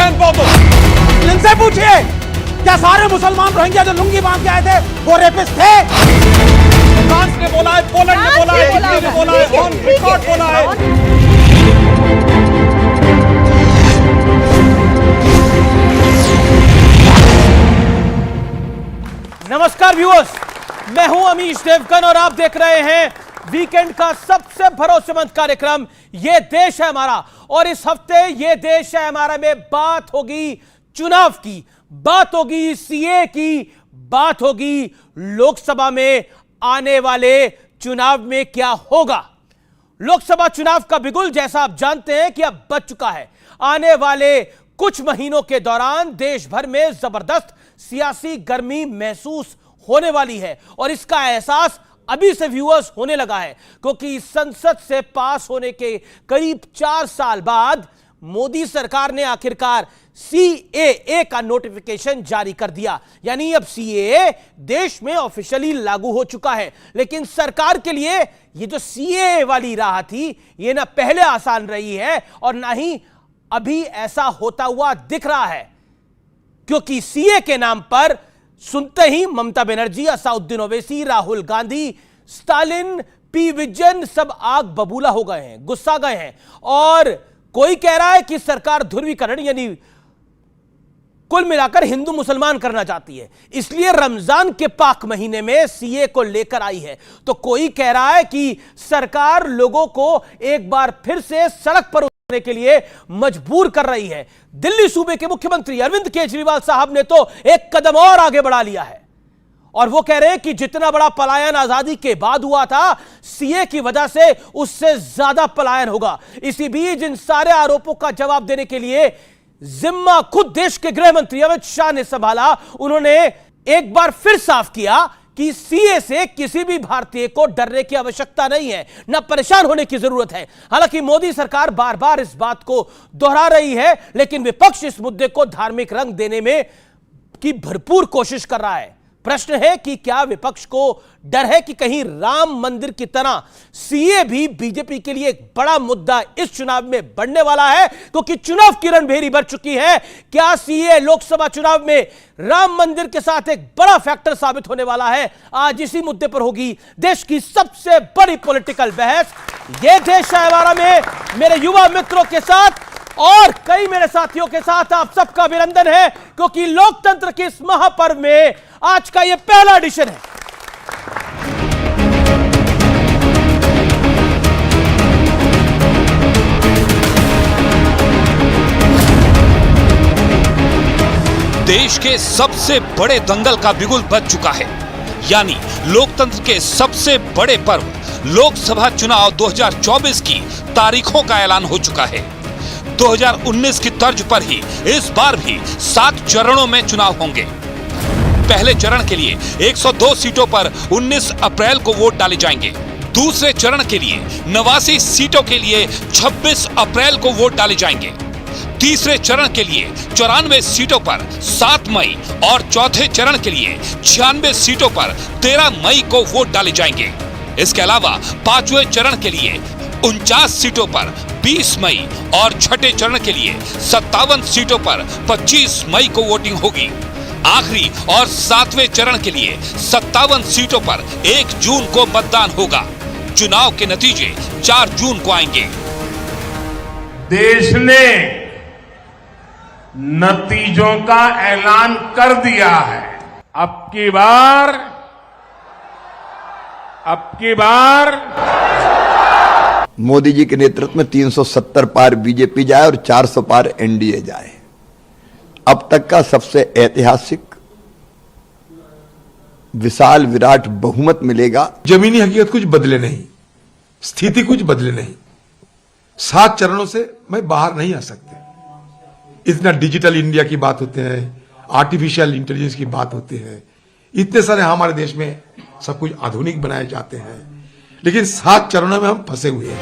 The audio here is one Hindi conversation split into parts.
चैन पाओ तुम। इनसे पूछिए, क्या सारे मुसलमान रोहिंग्या जो लुंगी बांध के आए थे वो रेपिस्ट थे? फ्रांस ने बोला है, पोलैंड ने बोला है, इटली ने बोला है, ऑन रिकॉर्ड बोला है। नमस्कार व्यूअर्स, मैं हूं अमीश देवगन और आप देख रहे हैं वीकेंड का सबसे भरोसेमंद कार्यक्रम ये देश है हमारा। और इस हफ्ते ये देश है हमारा में बात होगी चुनाव की, बात होगी सीए की, बात होगी लोकसभा में आने वाले चुनाव में क्या होगा। लोकसभा चुनाव का बिगुल जैसा आप जानते हैं कि अब बज चुका है। आने वाले कुछ महीनों के दौरान देश भर में जबरदस्त सियासी गर्मी महसूस होने वाली है और इसका एहसास अभी से व्यूअर्स होने लगा है, क्योंकि संसद से पास होने के करीब 4 साल बाद मोदी सरकार ने आखिरकार सीएए का नोटिफिकेशन जारी कर दिया। यानी अब सीएए देश में ऑफिशियली लागू हो चुका है। लेकिन सरकार के लिए ये जो सीएए वाली राह थी ये ना पहले आसान रही है और ना ही अभी ऐसा होता हुआ दिख रहा है, क्योंकि सीए के नाम पर सुनते ही ममता बनर्जी, असाउद्दीन ओवैसी, राहुल गांधी, स्टालिन, पी विजयन सब आग बबूला हो गए हैं, गुस्सा गए हैं। और कोई कह रहा है कि सरकार ध्रुवीकरण यानी कुल मिलाकर हिंदू मुसलमान करना चाहती है, इसलिए रमजान के पाक महीने में सीए को लेकर आई है। तो कोई कह रहा है कि सरकार लोगों को एक बार फिर से सड़क पर उतरने के लिए मजबूर कर रही है। दिल्ली सूबे के मुख्यमंत्री अरविंद केजरीवाल साहब ने तो एक कदम और आगे बढ़ा लिया है और वो कह रहे हैं कि जितना बड़ा पलायन आजादी के बाद हुआ था, सीए की वजह से उससे ज्यादा पलायन होगा। इसी बीच इन सारे आरोपों का जवाब देने के लिए जिम्मा खुद देश के गृह मंत्री अमित शाह ने संभाला। उन्होंने एक बार फिर साफ किया कि सीए से किसी भी भारतीय को डरने की आवश्यकता नहीं है, न परेशान होने की जरूरत है। हालांकि मोदी सरकार बार बार इस बात को दोहरा रही है, लेकिन विपक्ष इस मुद्दे को धार्मिक रंग देने में की भरपूर कोशिश कर रहा है। प्रश्न है कि क्या विपक्ष को डर है कि कहीं राम मंदिर की तरह सीए भी बीजेपी के लिए एक बड़ा मुद्दा इस चुनाव में बढ़ने वाला है, क्योंकि चुनाव की रणभेरी बढ़ चुकी है। क्या सीए लोकसभा चुनाव में राम मंदिर के साथ एक बड़ा फैक्टर साबित होने वाला है? आज इसी मुद्दे पर होगी देश की सबसे बड़ी पॉलिटिकल बहस। यह देश है हमारा में मेरे युवा मित्रों के साथ और कई मेरे साथियों के साथ आप सबका अभिनंदन है, क्योंकि लोकतंत्र के इस महापर्व में आज का यह पहला एडिशन है। देश के सबसे बड़े दंगल का बिगुल बज चुका है, यानी लोकतंत्र के सबसे बड़े पर्व लोकसभा चुनाव 2024 की तारीखों का ऐलान हो चुका है। 2019 की तर्ज पर ही इस बार भी 7 चरणों में चुनाव होंगे। पहले चरण के लिए 102 सीटों पर 19 अप्रैल को वोट डाले जाएंगे। दूसरे चरण के लिए 89 सीटों के लिए 26 अप्रैल को वोट डाले जाएंगे। तीसरे चरण के लिए 94 सीटों पर 7 मई और चौथे चरण के लिए 96 सीटों पर 13 मई को वोट डाले जाएंगे। इसके अलावा पांचवें चरण के लिए 49 सीटों पर 20 मई और छठे चरण के लिए 57 सीटों पर 25 मई को वोटिंग होगी। आखिरी और 7वें चरण के लिए 57 सीटों पर 1 जून को मतदान होगा। चुनाव के नतीजे 4 जून को आएंगे। देश ने नतीजों का ऐलान कर दिया है। अब की बार मोदी जी के नेतृत्व में 370 पार बीजेपी जाए और 400 पार एनडीए जाए। अब तक का सबसे ऐतिहासिक विशाल विराट बहुमत मिलेगा। जमीनी हकीकत कुछ बदले नहीं, स्थिति कुछ बदले नहीं। 7 चरणों से मैं बाहर नहीं आ सकते। इतना डिजिटल इंडिया की बात होते हैं, आर्टिफिशियल इंटेलिजेंस की बात होती है, इतने सारे हमारे देश में सब कुछ आधुनिक बनाए जाते हैं, लेकिन 7 चरणों में हम फंसे हुए हैं।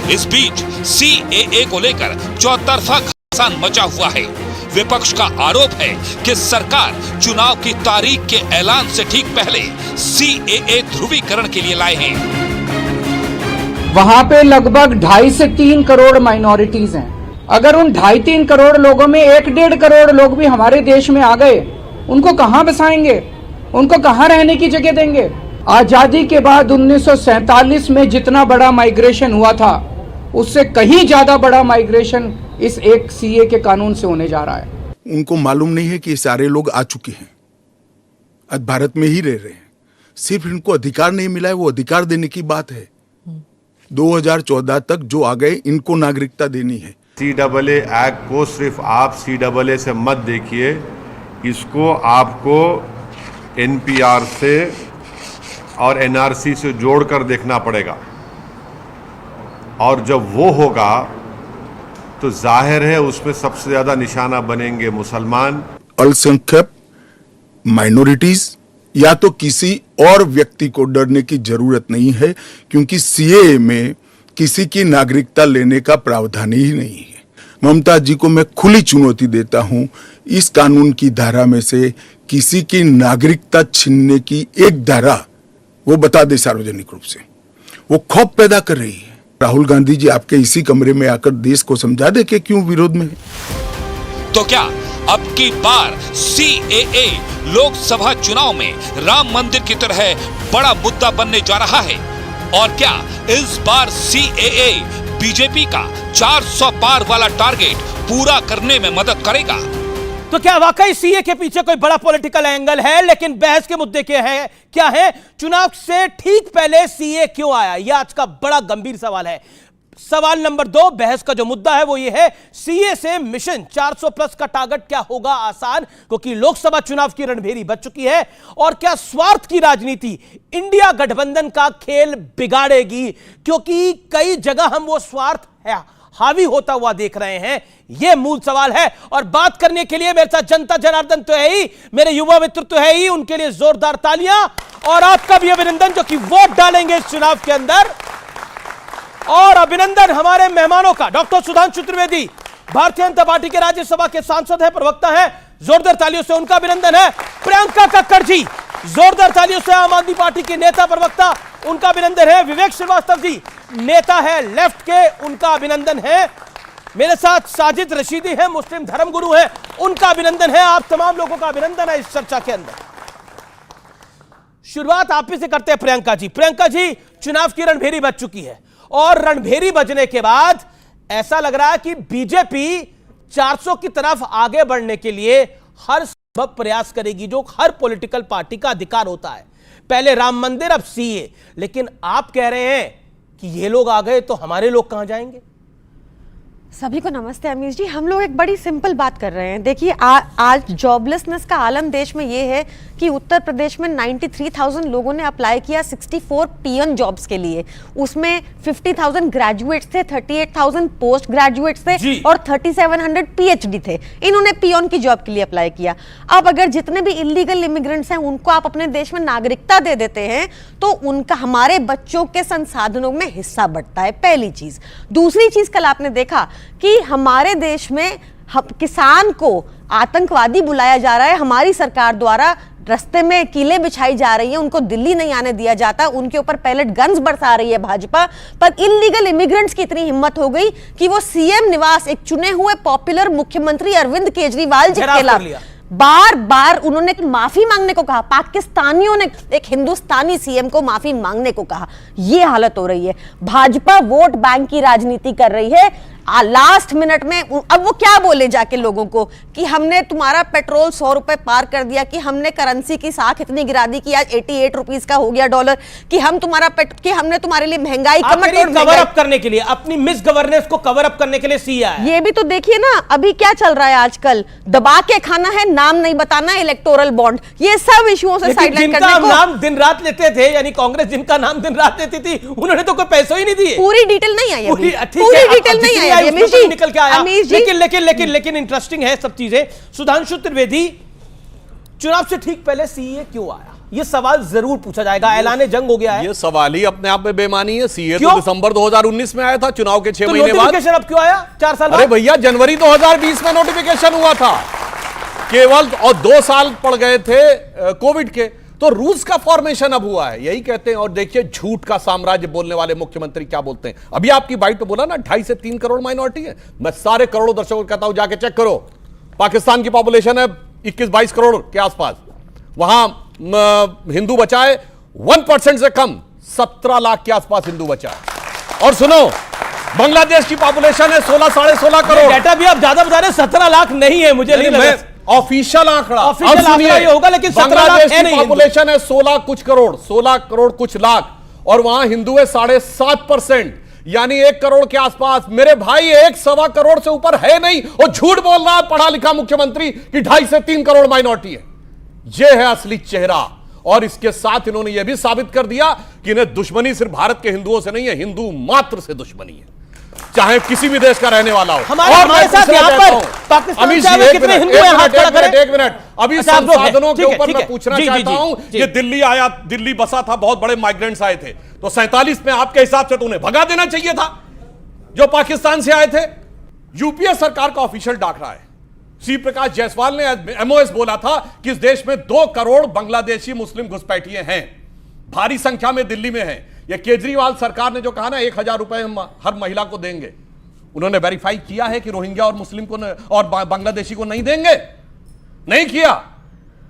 इस बीच सीएए को लेकर चौतरफा घमासान मचा हुआ है। विपक्ष का आरोप है कि सरकार चुनाव की तारीख के ऐलान से ठीक पहले सीएए ध्रुवीकरण के लिए लाए हैं। वहां पे लगभग 2.5 से 3 करोड़ माइनॉरिटीज हैं। अगर उन 2.5-3 करोड़ लोगों में 1-1.5 करोड़ लोग भी हमारे देश में आ गए, उनको कहां बसाएंगे, उनको कहां रहने की जगह देंगे? आजादी के बाद 1947 में जितना बड़ा माइग्रेशन हुआ था, उससे कहीं ज्यादा बड़ा माइग्रेशन इस एक सीए के कानून से होने जा रहा है। उनको मालूम नहीं है कि ये सारे लोग आ चुके हैं, आज भारत में ही रह रहे हैं, सिर्फ इनको अधिकार नहीं मिला है, वो अधिकार देने की बात है। 2014 तक जो आ गए इनको नागरिकता देनी है। CAA एक्ट को सिर्फ आप CAA से मत देखिए, इसको आपको NPR से और NRC से जोड़कर देखना पड़ेगा, और जब वो होगा तो जाहिर है उसमें सबसे ज्यादा निशाना बनेंगे मुसलमान, अल्पसंख्यक, माइनॉरिटीज, या तो किसी और व्यक्ति को डरने की जरूरत नहीं है, क्योंकि CAA में किसी की नागरिकता लेने का प्रावधान ही नहीं है। ममता जी को मैं खुली चुनौती देता हूं, इस कानून की धारा में से किसी की नागरिकता छीनने की एक धारा वो बता दे सार्वजनिक रूप से। वो खौफ पैदा कर रही है। राहुल गांधी जी आपके इसी कमरे में आकर देश को समझा दे कि क्यों विरोध में है। तो क्या अब की बार CAA लोकसभा चुनाव में राम मंदिर की तरह बड़ा मुद्दा बनने जा रहा है? और क्या इस बार CAA बीजेपी का 400 पार वाला टारगेट पूरा करने में मदद करेगा? तो क्या वाकई सीए के पीछे कोई बड़ा पॉलिटिकल एंगल है? लेकिन बहस के मुद्दे क्या है? चुनाव से ठीक पहले सीए क्यों आया? यह आज का बड़ा गंभीर सवाल है। सवाल नंबर 2, बहस का जो मुद्दा है वो ये है, सीए से मिशन 400 प्लस का टारगेट क्या होगा आसान? क्योंकि लोकसभा चुनाव की रणभेरी बच चुकी है। और क्या स्वार्थ की राजनीति इंडिया गठबंधन का खेल बिगाड़ेगी? क्योंकि कई जगह हम वो स्वार्थ है हावी होता हुआ देख रहे हैं। यह मूल सवाल है। और बात करने के लिए मेरे साथ जनता जनार्दन तो है ही, मेरे युवा मित्र तो है ही, उनके लिए जोरदार तालियां और आपका भी अभिनंदन जो कि वोट डालेंगे इस चुनाव के अंदर। और अभिनंदन हमारे मेहमानों का, डॉक्टर सुधांशु त्रिवेदी भारतीय जनता पार्टी के राज्यसभा के सांसद है, प्रवक्ता है, जोरदार तालियों से उनका अभिनंदन है। प्रियंका कक्कड़ जी जोरदार तालियों से आम आदमी पार्टी के नेता प्रवक्ता, उनका अभिनंदन है। विवेक श्रीवास्तव जी नेता है लेफ्ट के, उनका अभिनंदन है। मेरे साथ साजिद रशीदी है, मुस्लिम धर्मगुरु है, उनका अभिनंदन है। आप तमाम लोगों का अभिनंदन है इस चर्चा के अंदर। शुरुआत आप ही से करते हैं प्रियंका जी। प्रियंका जी, चुनाव की रणभेरी बज चुकी है और रणभेरी बजने के बाद ऐसा लग रहा है कि बीजेपी 400 की तरफ आगे बढ़ने के लिए हर संभव प्रयास करेगी, जो हर पॉलिटिकल पार्टी का अधिकार होता है। पहले राम मंदिर, अब सीए। लेकिन आप कह रहे हैं कि ये लोग आ गए तो हमारे लोग कहां जाएंगे? सभी को नमस्ते अमीश जी। हम लोग एक बड़ी सिंपल बात कर रहे हैं। देखिए आज जॉबलेसनेस का आलम देश में ये है कि उत्तर प्रदेश में 93,000 लोगों ने अप्लाई किया 64 पीएन जॉब्स के लिए। उसमें 50,000 ग्रेजुएट्स थे, 38,000 पोस्ट ग्रेजुएट्स थे और 3700 पीएचडी थे। इन्होंने पीएन की जॉब के लिए अप्लाई किया। अब अगर जितने भी इलीगल इमिग्रेंट्स हैं उनको आप अपने देश में नागरिकता दे देते हैं तो उनका हमारे बच्चों के संसाधनों में हिस्सा बढ़ता है, पहली चीज। दूसरी चीज, कल आपने देखा कि हमारे देश में किसान को आतंकवादी बुलाया जा रहा है। हमारी सरकार द्वारा रास्ते में कीलें बिछाई जा रही है, उनको दिल्ली नहीं आने दिया जाता, उनके ऊपर पैलेट गन्स बरसा रही है भाजपा। पर इलीगल इमिग्रेंट्स की इतनी हिम्मत हो गई कि वो सीएम निवास, एक चुने हुए पॉपुलर मुख्यमंत्री अरविंद केजरीवाल जी के खिलाफ बार बार उन्होंने माफी मांगने को कहा। पाकिस्तानियों ने एक हिंदुस्तानी सीएम को माफी मांगने को कहा। यह हालत हो रही है। भाजपा वोट बैंक की राजनीति कर रही है। लास्ट मिनट में अब वो क्या बोले जाके लोगों को कि हमने तुम्हारा पेट्रोल 100 रुपए पार कर दिया, कि हमने करेंसी की साख इतनी गिरा दी कि आज 88 रुपीस का हो गया डॉलर, कि हम हमने तुम्हारे लिए महंगाई कवर अप करने के लिए, अपनी मिस गवर्नेंस को कवर अप करने के लिए सी आया। ये भी तो देखिए ना, अभी क्या चल रहा है आजकल, दबा के खाना है, नाम नहीं बताना, इलेक्टोरल बॉन्ड, ये सब इश्यूओं से साइडलाइन करने को नाम दिन रात लेते थे, यानी कांग्रेस जिनका नाम दिन रात लेती थी, उन्होंने तो कोई पैसे ही नहीं दिए। पूरी डिटेल नहीं आई, पूरी डिटेल नहीं आई निकल के आया। लेकिन इंटरेस्टिंग है सब चीजें। सुधांशु त्रिवेदी, चुनाव से ठीक पहले सीए क्यों आया? ये सवाल जरूर पूछा जाएगा। ऐलान जंग हो गया है। ये सवाल ही अपने आप में बेमानी है। सीए तो दिसंबर 2019 में आया था, चुनाव के 6 महीने बाद। नोटिफिकेशन अब क्यों आया 4 साल बाद? अरे भैया, जनवरी 2020 में नोटिफिकेशन हुआ था केवल, और 2 साल पड़ गए थे कोविड के। तो रूस का फॉर्मेशन अब हुआ है, यही कहते हैं। और देखिए झूठ का साम्राज्य बोलने वाले मुख्यमंत्री क्या बोलते हैं। अभी आपकी बाइट पे बोला ना 2.5 से 3 करोड़ माइनॉरिटी है। मैं सारे करोड़ों दर्शकों को कहता हूं जाके चेक करो। पाकिस्तान की पॉपुलेशन है 21-22 करोड़ के आसपास, वहां हिंदू बचा है 1% से कम, 17 लाख के आसपास हिंदू बचा है। और सुनो, बांग्लादेश की पॉपुलेशन है 16-16.5 करोड़। डेटा भी आप ज्यादा बता रहे, 17 लाख नहीं है, मुझे नहीं लगा। ऑफिशियल आंकड़ा ये होगा, लेकिन 17 लाख है नहीं। पॉपुलेशन है 16 कुछ करोड़, 16 करोड़ कुछ लाख, और वहां हिंदू है 7.5%, यानी 1 करोड़ के आसपास। मेरे भाई 1.25 करोड़ से ऊपर है नहीं, और झूठ बोल रहा है पढ़ा लिखा मुख्यमंत्री कि 2.5 से 3 करोड़ माइनॉरिटी है। यह है असली चेहरा। और इसके साथ इन्होंने यह भी साबित कर दिया कि इन्हें दुश्मनी सिर्फ भारत के हिंदुओं से नहीं है, हिंदू मात्र से दुश्मनी है, चाहे किसी भी देश का रहने वाला हो। हमारे साथ यहाँ पर पाकिस्तान में कितने हिंदू हैं? हाथ खड़ा करें। एक मिनट, अभी संसाधनों के ऊपर मैं पूछना चाहता हूं। ये दिल्ली आया, दिल्ली बसा था, बहुत बड़े माइग्रेंट्स आए थे, तो 47 में आपके हिसाब से तो उन्हें भगा देना चाहिए था जो पाकिस्तान से आए थे। यूपीए सरकार का ऑफिशियल डाकरा है, श्री प्रकाश जायसवाल ने एमओएस बोला था कि इस देश में 2 करोड़ बांग्लादेशी मुस्लिम घुसपैठिए हैं, भारी संख्या में दिल्ली में हैं। ये केजरीवाल सरकार ने जो कहा ना 1000 रुपए हम हर महिला को देंगे, उन्होंने वेरीफाई किया है कि रोहिंग्या और मुस्लिम को और बांग्लादेशी को नहीं देंगे? नहीं किया।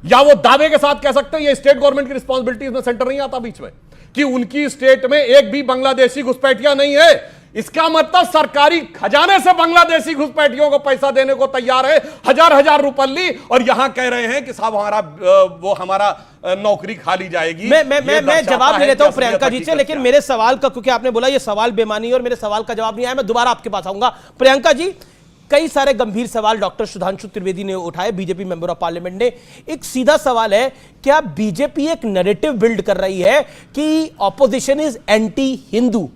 या वो दावे के साथ कह सकते हैं ये स्टेट गवर्नमेंट की रिस्पॉन्सिबिलिटी में सेंटर नहीं आता बीच में कि उनकी स्टेट में एक भी बांग्लादेशी घुसपैठिया नहीं है। इसका मतलब सरकारी खजाने से बांग्लादेशी घुसपैठियों को पैसा देने को तैयार है, हजार रुपये, और यहां कह रहे हैं कि साहब हमारा नौकरी खा ली जाएगी। मैं जवाब ले लेता हूं प्रियंका जी से, लेकिन मेरे सवाल का, क्योंकि आपने बोला ये सवाल बेमानी और मेरे सवाल का जवाब नहीं आया, मैं दोबारा आपके पास आऊंगा। प्रियंका जी, कई सारे गंभीर सवाल डॉक्टर सुधांशु त्रिवेदी ने उठाए, बीजेपी मेंबर ऑफ पार्लियामेंट ने। एक सीधा सवाल है, क्या बीजेपी एक नैरेटिव बिल्ड कर रही है कि ऑपोजिशन इज एंटी हिंदू?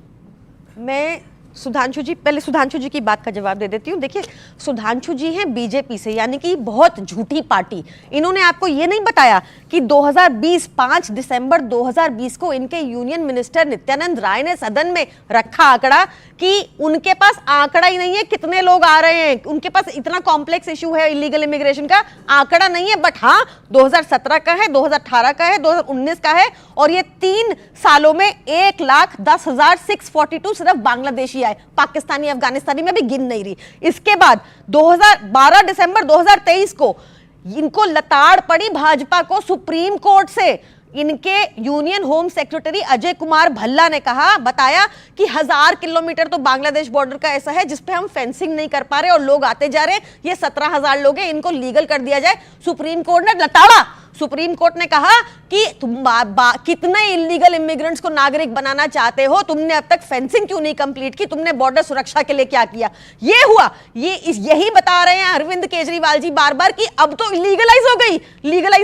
मैं सुधांशु जी, पहले सुधांशु जी की बात का जवाब दे देती हूँ। देखिए, सुधांशु जी हैं बीजेपी से, यानी कि बहुत झूठी पार्टी। इन्होंने आपको ये नहीं बताया कि 5 दिसंबर 2020 को इनके यूनियन मिनिस्टर नित्यानंद राय ने सदन में रखा आंकड़ा कि उनके पास आंकड़ा ही नहीं है कितने लोग आ रहे हैं, उनके पास इतना कॉम्प्लेक्स इशू है इलीगल इमिग्रेशन का, आंकड़ा नहीं है। बट हाँ, 2017 का है, 2018 का है, 2019 का है, और ये 3 सालों में 1,10,642 सिर्फ बांग्लादेशी आए, पाकिस्तानी अफगानिस्तानी में भी गिन नहीं रही। इसके बाद 12 दिसंबर 2023 को इनको लताड़ पड़ी भाजपा को सुप्रीम कोर्ट से। इनके union home secretary Ajay Kumar Bhalla ने बताया कि 1000 किलोमीटर तो बांग्लादेश बॉर्डर का ऐसा है जिस पे हम फेंसिंग नहीं कर पा रहे और लोग आते जा रहे हैं। ये 17,000 लोग हैं, इनको लीगल कर दिया जाए। सुप्रीम कोर्ट ने लताड़ा। सुप्रीम कोर्ट ने कहा कि तुम कितने इलीगल इमिग्रेंट्स को नागरिक बनाना चाहते हो, तुमने अब तक फेंसिंग क्यों नहीं कंप्लीट की, तुमने बॉर्डर सुरक्षा के लिए क्या किया? ये हुआ। यही बता रहे हैं अरविंद केजरीवाल जी बार बार कि अब तो लीगलाइज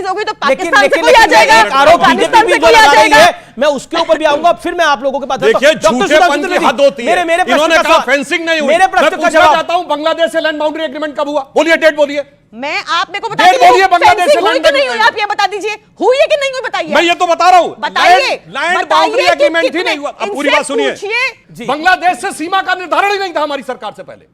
हो गई तो पाकिस्तान से कोई आ जाएगा, अफगानिस्तान से कोई आ जाएगा। मैं उसके ऊपर भी आऊंगा, फिर मैं आप लोगों के पास देखिए झूठेपन की हद होती है। इन्होंने कहा फेंसिंग नहीं हुई। मेरे प्रश्न का जवाब चाहता हूं, बांग्लादेश से लैंड बाउंड्री एग्रीमेंट कब हुआ? बोलिए, डेट बोलिए। मैं आप मेरे को बता दीजिए, बांग्लादेश से हुई कि नहीं हुई, आप ये बता दीजिए, हुई है कि नहीं हुई बताइए। मैं ये तो बता रहा हूं, बताइए। लैंड बाउंड्री एग्रीमेंट ही नहीं हुआ। अब पूरी बात सुनिए। बांग्लादेश से सीमा का निर्धारण ही नहीं था हमारी सरकार से पहले।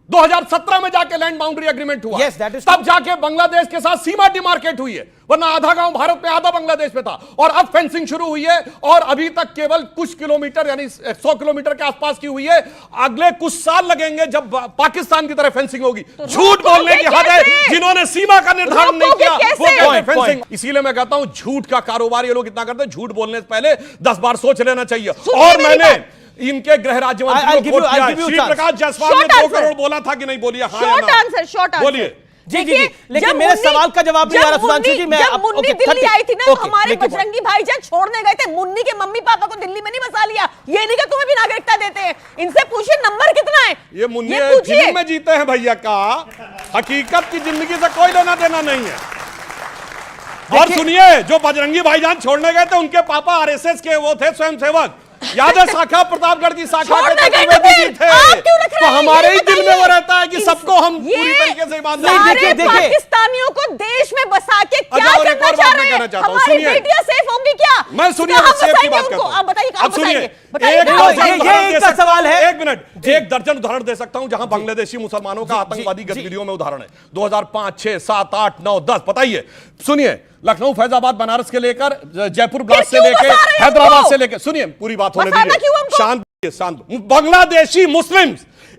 2017 में जाके लैंड बाउंड्री एग्रीमेंट हुआ, तब जाके बांग्लादेश के साथ सीमा डिमार्केट हुई है, वरना आधा गांव भारत में आधा बांग्लादेश में था। और अब फेंसिंग शुरू हुई है, और अभी तक केवल कुछ किलोमीटर यानी 100 किलोमीटर के आसपास की हुई है। अगले कुछ साल लगेंगे जब पाकिस्तान की तरह फेंसिंग होगी। तो झूठ बोलने की हद है, जिन्होंने सीमा का निर्धारण नहीं किया वो कहते हैं फेंसिंग। इसीलिए मैं कहता हूं झूठ का कारोबार ये लोग इतना करते हैं, झूठ बोलने से पहले 10 बार सोच लेना चाहिए। और मैंने इनके गृह राज्य मंत्री को श्री प्रकाश जायसवाल ने 2 करोड़ बोला था कि नहीं? बोलिए हाँ या ना, बोलिए। जी, लेकिन मेरे सवाल का जवाब नहीं आ रहा सुधांशु जी। मैं जब मुन्नी दिल्ली आई थी ना, हमारे बजरंगी भाईजान छोड़ने गए थे, मुन्नी के मम्मी पापा को दिल्ली में नहीं बसा लिया। ये नहीं कि तुम्हें भी नागरिकता देते हैं। इनसे पूछिए नंबर कितना है। ये मुन्नी फिल्म में जीते हैं भैया का, हकीकत की जिंदगी से कोई लेना देना नहीं है। और सुनिए, जो बजरंगी भाईजान छोड़ने गए थे उनके पापा आरएसएस के वो थे स्वयंसेवक, याद है शाखा प्रतापगढ़ की शाखा के त्रिवेदी जी थे। तो हमारे ही दिल में वो रहता है कि सबको तो हम पूरी तरीके से ईमानदार हैं। सारे पाकिस्तानियों को देश में बसा के क्या और एक करना और चाह बात मैं रहे हैं? कहना चाहता हूं, हमारी सुनिए। बेटियां सेफ होंगी क्या? मैं सुनिए, कहां सेफ की बसाएंगे बात उनको? करता हूं। आप बताइए कहां अब सुनिए, बसाएंगे? बताइए एक कहां दर्जन बसाएंगे? उदाहरण एक दे का सकता सवाल हूं, है। एक मिनट, एक दर्जन उदाहरण दे सकता हूं जहां बांग्लादेशी मुसलमानों का आतंकवादी गतिविधियों में उदाहरण है। 2005, 6, 7, 8, 9, 10 बताइए। सुनिए, लखनऊ, फैजाबाद, बनारस के लेकर जयपुर ब्लास्ट से लेकर हैदराबाद से लेकर, सुनिए पूरी बात होने दीजिए, शांत शांत। बांग्लादेशी मुस्लिम,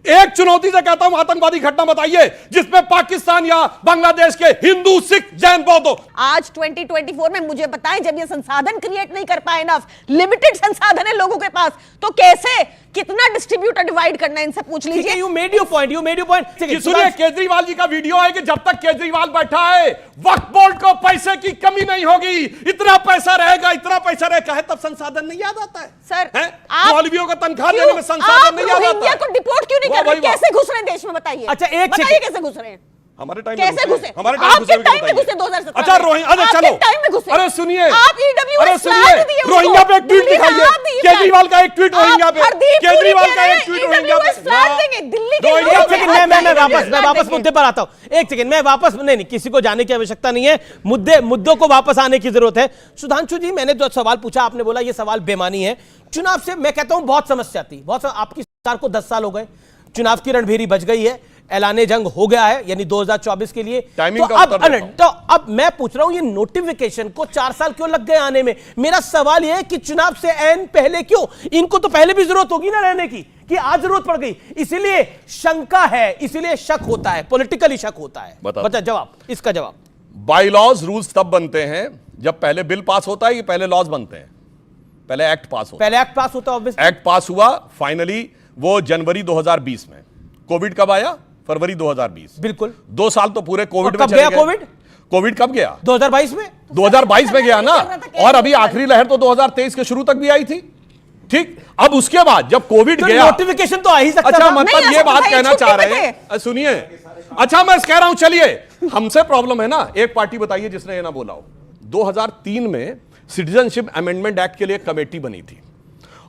एक चुनौती से कहता हूं आतंकवादी घटना बताइए जिसमें पाकिस्तान या बांग्लादेश के हिंदू, सिख, जैन, बौद्ध हो। आज 2024 में मुझे बताएं, जब ये संसाधन क्रिएट नहीं कर पाए, इनफ लिमिटेड संसाधन है लोगों के पास, तो कैसे, कितना डिस्ट्रीब्यूट डिवाइड करना है, इनसे पूछ लीजिए। You made your point. सुनिए, केजरीवाल जी का वीडियो है कि जब तक केजरीवाल बैठा है वक्फ बोर्ड को पैसे की कमी नहीं होगी, इतना पैसा रहेगा, इतना पैसा रहेगा है, तब संसाधन नहीं याद आता है सर। मौलवियों को तनख्वाह देने में संसाधन नहीं याद आता है। को डिपोर्ट क्यों नहीं कर रहे? कैसे घुस रहे हैं देश में, बताइए। अच्छा, एक बताइए कैसे घुस रहे हैं? हमारे टाइम कैसे घुसे? हमारे आपके टाइम में घुसे 2017। अच्छा रोहिंग्या, अरे चलो, टाइम में घुसे। अरे सुनिए, आप ईडब्ल्यूएस अरे सुनिए, रोहिंग्या पे एक ट्वीट दिखाइए, केजरीवाल का एक ट्वीट रोहिंग्या पे, केजरीवाल का एक ट्वीट रोहिंग्या पे, दिल्ली के एक सेकंड, मैं वापस मुद्दे पर आता हूं। एक सेकंड, मैं वापस नहीं, किसी को जाने की आवश्यकता नहीं है, मुद्दों को वापस आने की जरूरत है। सुधांशु जी, मैंने जो सवाल पूछा, आपने बोला ये सवाल बेमानी है। चुनाव से मैं कहता हूं बहुत समस्या थी, आपकी सरकार को 10 साल हो गए, चुनाव की रणभेरी बज गई है, ऐलाने जंग हो गया है, यानी 2024 के लिए। टाइमिंग तो अब मैं पूछ रहा हूं, ये नोटिफिकेशन को 4 साल क्यों लग गए आने में? मेरा सवाल ये है कि चुनाव से ऐन पहले क्यों? इनको तो पहले भी जरूरत होगी ना रहने की, कि आज जरूरत पड़ गई, इसीलिए शंका है, इसीलिए शक होता है, पॉलिटिकली शक होता है। बता जवाब, इसका जवाब। बाई लॉज रूल्स तब बनते हैं जब पहले बिल पास होता है कि पहले लॉज बनते हैं? पहले एक्ट पास होता है। पहले एक्ट पास होता है। एक्ट पास हुआ फाइनली वो जनवरी 2020 में। कोविड कब आया? फरवरी 2020। बिल्कुल 2 साल तो पूरे कोविड में कब गया कोविड कब गया? 2022 में। 2022 में गया ना, और अभी आखिरी लहर तो 2023 के शुरू तक भी आई थी। ठीक, अब उसके बाद जब कोविड गया, नोटिफिकेशन तो आ ही सकता। अच्छा, मतलब ये बात कहना चाह रहे हैं, सुनिए, अच्छा मैं कह रहा हूं, चलिए हमसे प्रॉब्लम है ना, एक पार्टी बताइए जिसने ये ना बोला हो। 2003 में सिटीजनशिप अमेंडमेंट एक्ट के लिए कमेटी बनी थी,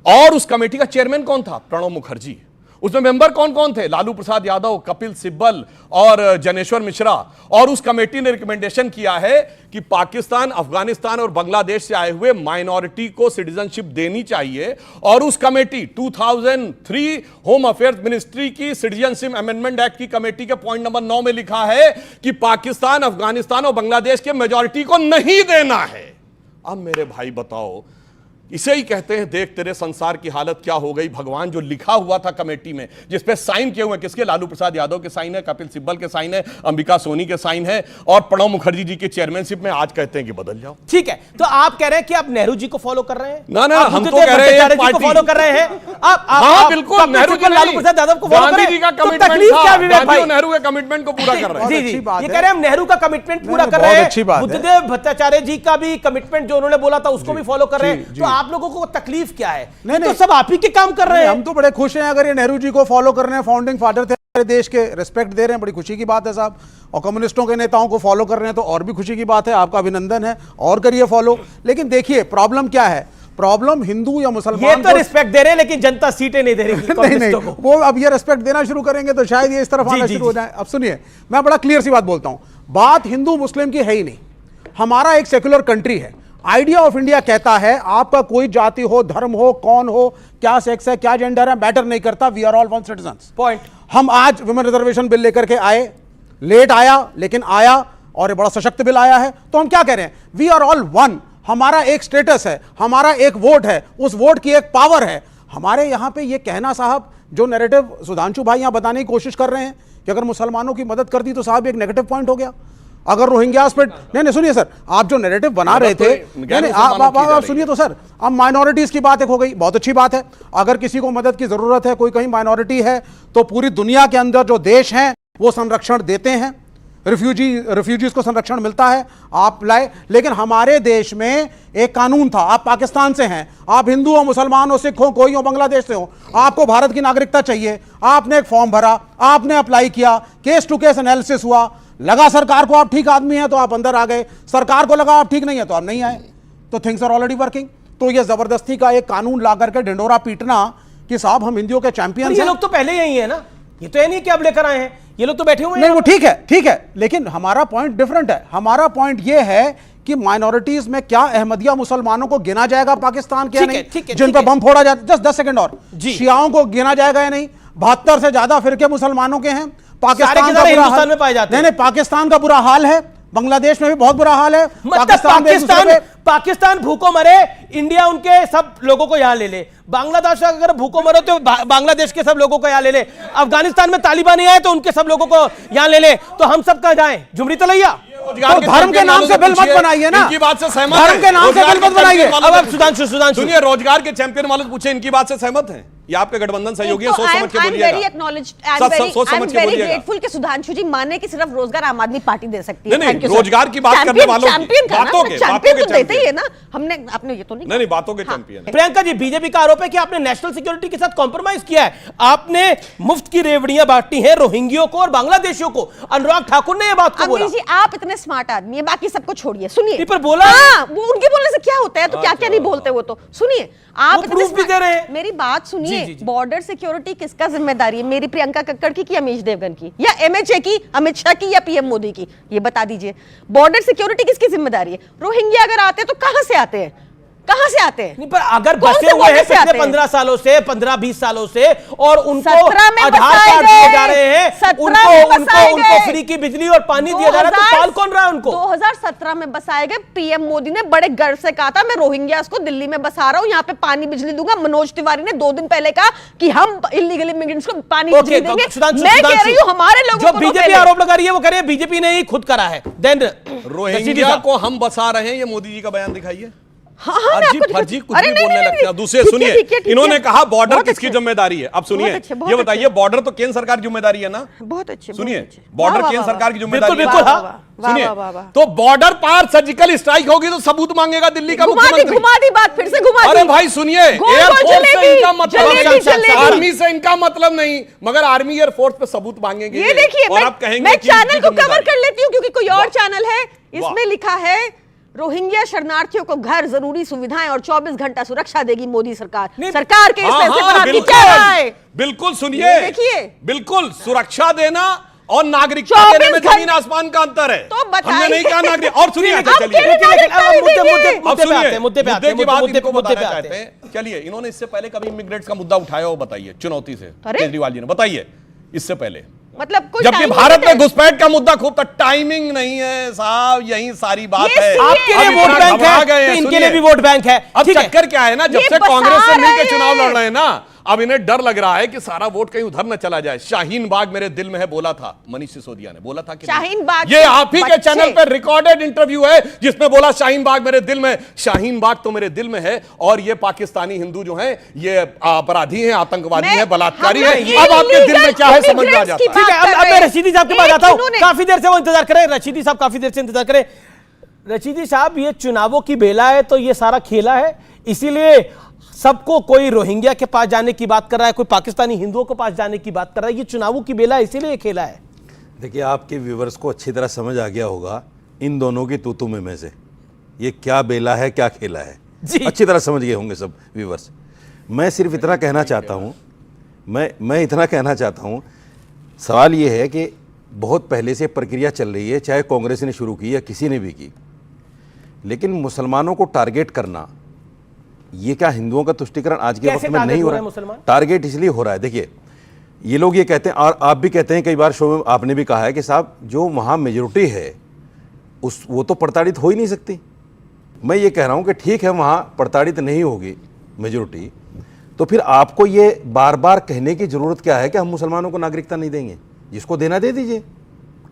और उस कमेटी का चेयरमैन कौन था? प्रणब मुखर्जी। उसमें मेंबर कौन कौन थे? लालू प्रसाद यादव, कपिल सिब्बल और जनेश्वर मिश्रा। और उस कमेटी ने रिकमेंडेशन किया है कि पाकिस्तान, अफगानिस्तान और बांग्लादेश से आए हुए माइनॉरिटी को सिटीजनशिप देनी चाहिए। और उस कमेटी 2003 होम अफेयर्स मिनिस्ट्री की सिटीजनशिप अमेंडमेंट एक्ट की कमेटी के पॉइंट नंबर 9 में लिखा है कि पाकिस्तान, अफगानिस्तान और बांग्लादेश के मेजॉरिटी को नहीं देना है। अब मेरे भाई बताओ, इसे ही कहते हैं देख तेरे संसार की हालत क्या हो गई भगवान। जो लिखा हुआ था कमेटी में, जिस पे साइन किए हुए, किसके? लालू प्रसाद यादव के साइन है, कपिल सिब्बल के साइन है, अंबिका सोनी के साइन है, और प्रणब मुखर्जी जी की चेयरमैनशिप में आज कहते हैं कि बदल जाओ। ठीक है, तो आप कह रहे हैं कि आप नेहरू जी को फॉलो कर रहे हैं? ना, हम तो कह रहे हैं पार्टी को फॉलो कर रहे हैं। हाँ बिल्कुल, नेहरू जी, लालू प्रसाद यादव को फॉलो कर रहे हैं। गांधी जी का कमिटमेंट था, नेहरू के कमिटमेंट को पूरा कर रहे हैं। जी, ये कह रहे हैं हम नेहरू का कमिटमेंट पूरा कर रहे हैं। बुद्धदेव भट्टाचार्य जी का भी कमिटमेंट जो उन्होंने बोला था उसको भी फॉलो कर रहे हैं। तो आप लोगों को तकलीफ क्या है? नहीं, तो सब आप ही के काम कर रहे हैं। हम तो बड़े खुश हैं अगर ये नेहरू जी को फॉलो कर रहे हैं, फाउंडिंग फादर थे हमारे देश के, रिस्पेक्ट दे रहे हैं, बड़ी खुशी की बात है साहब। और कम्युनिस्टों के नेताओं को फॉलो कर रहे हैं तो और भी खुशी की बात है, आपका अभिनंदन है, और करिए फॉलो। लेकिन देखिए प्रॉब्लम क्या है, प्रॉब्लम हिंदू या मुसलमान, ये तो रिस्पेक्ट दे रहे हैं लेकिन जनता सीटें नहीं दे रही। नहीं, वो अब ये रिस्पेक्ट देना शुरू करेंगे तो शायद ये इस तरफ आना शुरू हो जाए। अब सुनिए, मैं बड़ा क्लियर सी बात बोलता हूं, बात हिंदू मुस्लिम की है ही नहीं। हमारा एक सेक्युलर कंट्री है। आइडिया ऑफ इंडिया कहता है आपका कोई जाति हो, धर्म हो, कौन हो, क्या सेक्स है, क्या जेंडर है, मैटर नहीं करता, we are all one citizens. Point. हम आज वुमेन रिजर्वेशन बिल लेकर के आए, लेट आया लेकिन आया, और बड़ा सशक्त बिल आया है। तो हम क्या कह रहे हैं? We are all one. हमारा एक स्टेटस है, हमारा एक वोट है, उस वोट की एक पावर है। हमारे यहां पे ये कहना साहब, जो नैरेटिव सुधांशु भाई यहां बताने की कोशिश कर रहे हैं कि अगर मुसलमानों की मदद कर दी तो साहब एक नेगेटिव पॉइंट हो गया। अगर रोहिंग्यास पे नहीं सुनिए सर, आप जो नैरेटिव बना रहे थे, नहीं आप सुनिए तो सर, अब माइनॉरिटीज की बात एक हो गई, बहुत अच्छी बात है। अगर किसी को मदद की जरूरत है, कोई कहीं माइनॉरिटी है, तो पूरी दुनिया के अंदर जो देश हैं वो संरक्षण देते हैं, रिफ्यूजीज को संरक्षण मिलता है, आप लाए। लेकिन हमारे देश में एक कानून था, आप पाकिस्तान से हैं, आप हिंदू हो, मुसलमान हो, सिख हो, कोई हो, बांग्लादेश से हो, आपको भारत की नागरिकता चाहिए, आपने एक फॉर्म भरा, आपने अप्लाई किया, केस टू केस एनालिसिस हुआ, लगा सरकार को आप ठीक आदमी हैं तो आप अंदर आ गए, सरकार को लगा आप ठीक नहीं है तो आप नहीं आए। तो थिंग्स आर ऑलरेडी वर्किंग। तो ये जबरदस्ती का एक कानून ला करके ढिंडोरा पीटना कि साहब हम हिंदुओं के चैंपियन हैं। ये लोग तो पहले यही है ना, ये तो ये नहीं कि अब लेकर आए हैं, ये लोग तो बैठे हुए हैं। नहीं, वो ठीक है, लेकिन हमारा पॉइंट डिफरेंट है। हमारा पॉइंट ये है कि माइनॉरिटीज में क्या अहमदिया मुसलमानों को गिना जाएगा पाकिस्तान के या नहीं, जिन पर बम फोड़ा जाता। जस्ट 10 सेकंड और, शियाओं को गिना जाएगा या नहीं? 72 से ज्यादा फिरके मुसलमानों के हैं। पाकिस्तान का बुरा हाल में पाए जाते हैं। नहीं, पाकिस्तान का बुरा हाल है, बांग्लादेश में भी बहुत बुरा हाल है। पाकिस्तान भूखों मरे, इंडिया उनके सब लोगों को यहां ले ले। बांग्लादेश अगर भूखों मरो तो बांग्लादेश के सब लोगों को यहां ले ले। अफगानिस्तान में तालिबान नहीं आए तो उनके सब लोगों को यहां ले ले। तो हम सब कहां जाएं? झुमरी तलैया। तो धर्म के नाम से बिल मत बनाइए ना, इनकी बात से सहमत धर्म के नाम से बिल मत बनाइए। अब सुधांशु सुनिए, रोजगार के चैंपियन वाले पूछे, इनकी बात से सहमत हैं? ये आपके गठबंधन सहयोगी है, सोच समझ के बोलिएगा। सोच समझ के बोलिएगा। ग्रेटफुल कि सुधांशु जी माने कि सिर्फ रोजगार आम आदमी पार्टी दे सकती है। नहीं, रोजगार की बात करने वालों बातों के चैंपियन तो देते ही है ना। हमने आपने ये तो नहीं, बातों के चैंपियन है। प्रियंका जी, बीजेपी का आरोप है कि आपने नेशनल सिक्योरिटी के साथ कॉम्प्रोमाइज किया है। आपने मुफ्त की रेवड़ियां बांटी हैं रोहिंग्यों को और बांग्लादेशियों को। अनुराग ठाकुर ने यह बात को बोला। जी, आप इतने स्मार्ट आदमी है, बाकी सबको छोड़िए। सुनिए, पर बोला वो उनके बोलने से क्या होता है, तो क्या क्या नहीं बोलते वो तो सुनिए। आप प्रूफ भी दे रहे हैं। मेरी बात सुनिए। बॉर्डर सिक्योरिटी किसका जिम्मेदारी है? मेरी प्रियंका कक्कड़ की अमीश देवगन की, या एमएचए की, अमित शाह की, या पीएम मोदी की? ये बता दीजिए, बॉर्डर सिक्योरिटी किसकी जिम्मेदारी है? रोहिंग्या अगर आते हैं तो कहां से आते हैं? कहां से आते हैं? नहीं, पर अगर बसे हुए हैं पिछले 15 सालों से, 15-20 सालों से, और उनको आधार कार्ड दिए जा रहे हैं, उनको फ्री की बिजली और पानी दिया जा रहा है, तो पाल कौन रहा है उनको? 2017 में बसाए गए। पीएम मोदी ने बड़े गर्व से कहा था, मैं रोहिंग्यास को दिल्ली में बसा रहा हूं, यहाँ पे पानी बिजली दूंगा। मनोज तिवारी ने 2 दिन पहले कहा कि हम इलीगल इमिग्रेंट्स को पानी बिजली देंगे। मैं कह रही हूं हमारे लोगों को बीजेपी आरोप लगा रही है, वो कह रहे हैं बीजेपी ने ही खुद करा है। देन रोहिंग्या को हम बसा रहे हैं, ये मोदी जी का बयान दिखाइए। हाँ, फर्जी कुछ भी बोलने लगते हैं। दूसरे सुनिए, इन्होंने कहा बॉर्डर किसकी जिम्मेदारी है? अब सुनिए, ये बताइए, बॉर्डर तो केंद्र सरकार की जिम्मेदारी है ना? बहुत अच्छे। सुनिए, बॉर्डर केंद्र सरकार की जिम्मेदारी है। बिल्कुल, सुनिए, तो बॉर्डर पार सर्जिकल स्ट्राइक होगी तो सबूत मांगेगा दिल्ली का मुख्यमंत्री। घुमा दी बात, फिर से घुमा दी। अरे भाई सुनिए, एयरफोर्स से इनका मतलब, आर्मी से इनका मतलब नहीं, मगर आर्मी एयरफोर्स पे सबूत मांगेंगे। ये देखिए, और आप कहेंगे मैं चैनल को कवर कर लेती हूँ क्योंकि कोई और चैनल है, इसमें लिखा है रोहिंग्या शरणार्थियों को घर, जरूरी सुविधाएं और 24 घंटा सुरक्षा देगी मोदी सरकार। सरकार के इस फैसले पर आपकी क्या राय? बिल्कुल सुनिए, देखिए, बिल्कुल सुरक्षा देना और नागरिकता देने में जमीन आसमान का अंतर है। तो हमने नहीं कहा नागरिक। और सुनिए, चलिए, इन्होंने इससे पहले कभी इमिग्रेंट्स का मुद्दा उठाया हो? बताइए, चुनौती से केजरीवाल जी ने बताइए इससे पहले। मतलब जबकि भारत में घुसपैठ का मुद्दा खूब था। टाइमिंग नहीं है साहब, यही सारी बात है। आपके लिए वोट बैंक है, इनके लिए भी वोट बैंक है। अब चक्कर क्या है ना, जब से कांग्रेस से मिलकर चुनाव लड़ रहे हैं ना, अब इन्हें डर लग रहा है कि सारा वोट कहीं उधर न चला जाए। शाहीन बाग मेरे दिल में है, बोला था मनीष सिसोदिया ने, बोला था कि शाहीन बाग, ये आप ही के चैनल पर रिकॉर्डेड इंटरव्यू है जिसमें बोला शाहीन बाग मेरे दिल में। शाहीन बाग तो मेरे दिल में है, और ये पाकिस्तानी हिंदू जो हैं ये अपराधी हैं, आतंकवादी हैं, बलात्कारी हैं। अब आपके दिल में क्या है समझ में आ जाता है। ठीक है, अब मैं रशीदी साहब के पास आता हूं। काफी देर से वो इंतजार करें, रशीदी साहब काफी देर से इंतजार करें। रशीदी साहब, ये चुनावों की बेला है तो ये सारा खेला है, इसीलिए सबको कोई रोहिंग्या के पास जाने की बात कर रहा है, कोई पाकिस्तानी हिंदुओं के पास जाने की बात कर रहा है। ये चुनावों की बेला इसीलिए खेला है। देखिए, आपके व्यूवर्स को अच्छी तरह समझ आ गया होगा इन दोनों की तूतू में से ये क्या बेला है, क्या खेला है। अच्छी तरह समझ गए होंगे सब व्यूवर्स। मैं सिर्फ इतना कहना चाहता हूँ, मैं इतना कहना चाहता हूँ, सवाल ये है कि बहुत पहले से प्रक्रिया चल रही है, चाहे कांग्रेस ने शुरू की या किसी ने भी की, लेकिन मुसलमानों को टारगेट करना, ये क्या हिंदुओं का तुष्टीकरण आज के वक्त में नहीं हो रहा है? टारगेट इसलिए हो रहा है, देखिए, ये लोग ये कहते हैं, और आप भी कहते हैं, कई बार शो में आपने भी कहा है कि साहब जो वहाँ मेजोरिटी है वो तो प्रताड़ित हो ही नहीं सकती। मैं ये कह रहा हूँ कि ठीक है, वहाँ प्रताड़ित नहीं होगी मेजोरिटी, तो फिर आपको ये बार बार कहने की जरूरत क्या है कि हम मुसलमानों को नागरिकता नहीं देंगे? जिसको देना दे दीजिए।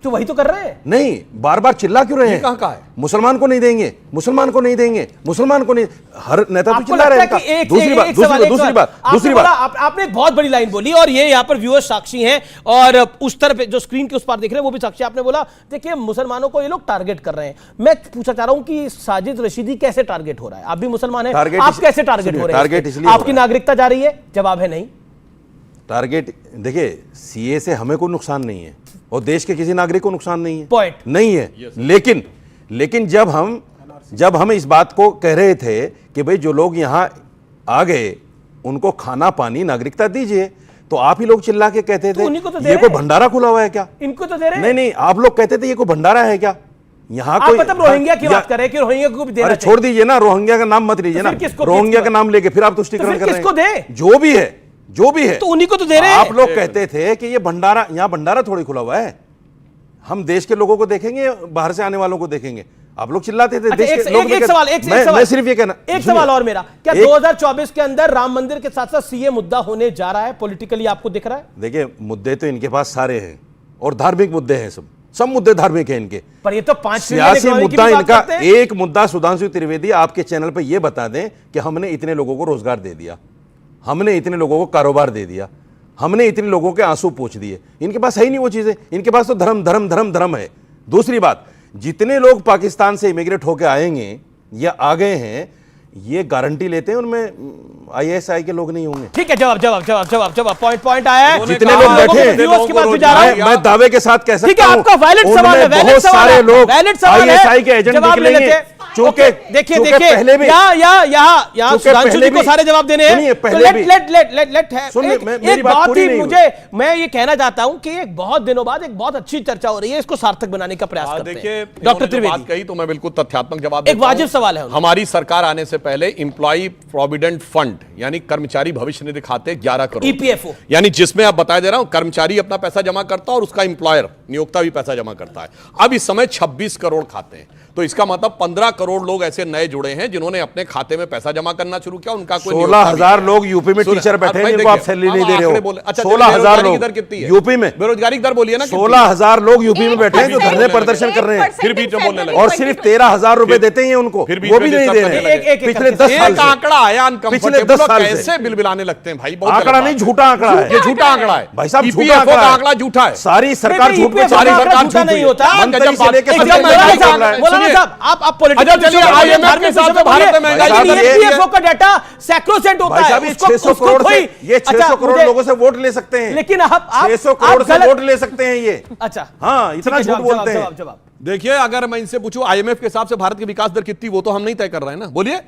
तो वही तो कर रहे हैं। नहीं, बार बार चिल्ला क्यों रहे हैं? कहाँ का है? मुसलमान को नहीं देंगे, मुसलमान को नहीं देंगे, मुसलमान को नहीं। हर नेता तो चिल्ला रहे हैं। दूसरी बात आपने एक बहुत बड़ी लाइन बोली, और ये यहाँ पर व्यूअर्स साक्षी हैं, और उस तरफ जो स्क्रीन के उस पार देख रहे हैं वो भी साक्षी। आपने बोला देखिए मुसलमानों को ये लोग टारगेट कर रहे हैं। मैं पूछना चाह रहा हूं कि साजिद रशीदी कैसे टारगेट हो रहा है? आप भी मुसलमान हैं, आप कैसे टारगेट हो रहे हैं? टारगेट इसलिए आपकी नागरिकता जा रही है? जवाब है नहीं। टारगेट देखिए, सीए से हमें कोई नुकसान नहीं है और देश के किसी नागरिक को नुकसान नहीं है, पॉइंट नहीं है। लेकिन जब हम इस बात को कह रहे थे कि भाई जो लोग यहां आ गए उनको खाना पानी नागरिकता दीजिए, तो आप ही लोग चिल्ला के कहते थे उन्हीं को तो दे ये रहे कोई भंडारा खुला हुआ है क्या? इनको तो दे रहे हैं। नहीं नहीं, आप लोग कहते थे ये कोई भंडारा है क्या? यहाँ आप कोई मतलब रोहिंग्या की बात कर रहे हैं कि रोहिंग्या को भी देना अरे छोड़ दीजिए ना, रोहिंग्या का नाम मत लीजिए ना, रोहिंग्या का नाम लेके फिर आप तुष्टिकरण कर रहे हैं। किसको दे? जो भी है, जो भी है, तो उन्हीं को तो दे रहे हैं। आप लोग कहते थे कि ये भंडारा, यहाँ भंडारा थोड़ी खुला हुआ है, हम देश के लोगों को देखेंगे, बाहर से आने वालों को देखेंगे। आप लोग चिल्लाते थे। अच्छा, एक सवाल, मैं सिर्फ ये कहना, एक सवाल और मेरा, क्या 2024 के अंदर राम मंदिर के साथ साथ सीए मुद्दा होने जा रहा है? पॉलिटिकली आपको दिख रहा है? देखिए, मुद्दे तो इनके पास सारे हैं और धार्मिक मुद्दे हैं, सब मुद्दे धार्मिक हैं इनके। पर ये तो 5 सियासी मुद्दा इनका, एक मुद्दा सुधांशु त्रिवेदी आपके चैनल पर यह बता दें कि हमने इतने लोगों को रोजगार दे दिया, हमने इतने लोगों को कारोबार दे दिया, हमने इतने लोगों के आंसू पोंछ दिए। इनके पास है ही नहीं वो चीजें, इनके पास तो धर्म धर्म धर्म धर्म है। दूसरी बात, जितने लोग पाकिस्तान से इमिग्रेट होकर आएंगे या आ गए हैं, ये गारंटी लेते हैं उनमें आईएसआई के लोग नहीं होंगे। ठीक है, जवाब पॉइंट आया है। जितने लोग बैठे हैं, मैं दावे के साथ कह सकता हूं, आपका वैलिड सवाल है, बहुत सारे लोग आईएसआई के एजेंट निकलेंगे। चूंकि देखिए पहले भी यहाँ सुधांशु जी को सारे जवाब देने हैं। मेरी बात पूरी नहीं हुई। मैं ये कहना चाहता हूं कि एक बहुत दिनों बाद एक बहुत अच्छी चर्चा हो रही है, इसको सार्थक बनाने का प्रयास करते हैं। देखिए, डॉक्टर त्रिवेदी बात कही तो मैं बिल्कुल तथ्यात्मक जवाब एक वाजिब सवाल है। हमारी सरकार आने से पहले इंप्लॉय प्रोविडेंट फंड यानी कर्मचारी भविष्य निधि खाते 11 करोड़ ईपीएफओ, यानी जिसमें आप बता दे रहा हूं कर्मचारी अपना पैसा जमा करता है और उसका एम्प्लॉयर नियोक्ता भी पैसा जमा करता है। अब इस समय 26 करोड़ खाते हैं, तो इसका मतलब 15 करोड़ लोग ऐसे नए जुड़े हैं जिन्होंने अपने खाते में पैसा जमा करना शुरू किया। उनका कोई 16,000 लोग यूपी में टीचर बैठे हैं जिनको आप सैलरी नहीं दे रहे हो। 16,000 लोग दर कितनी है यूपी में? बेरोजगारी दर बोलिए ना। 16,000 लोग यूपी में बैठे हैं जो धरने प्रदर्शन कर रहे हैं, फिर भी जो बोलने लगे और सिर्फ 13,000 रुपए देते हैं उनको, वो भी नहीं दे रहे हैं। पिछले 10 साल से आंकड़ा आया, पिछले 10 साल से कैसे बिलबिलाने लगते हैं भाई। आंकड़ा नहीं, झूठा आंकड़ा है ये, झूठा आंकड़ा है भाई साहब, झूठा आंकड़ा झूठा है। सारी सरकार झूठ पे, सारी सरकार झूठ नहीं होता। मंत्री से लेकर आप पॉलिटिक्स IMF के साथ भारत में महंगाई का डाटा सैक्रोसेंट होता है। 600 करोड़ से, ये 600 करोड़ लोगों से वोट ले सकते हैं, लेकिन आप 600 करोड़ से वोट ले सकते हैं ये। अच्छा, हाँ, इतना झूठ बोलते हैं। देखिए, अगर मैं इनसे पूछूं IMF के हिसाब से भारत की विकास दर कितनी, वो तो हम नहीं तय कर रहे हैं ना। बोलिए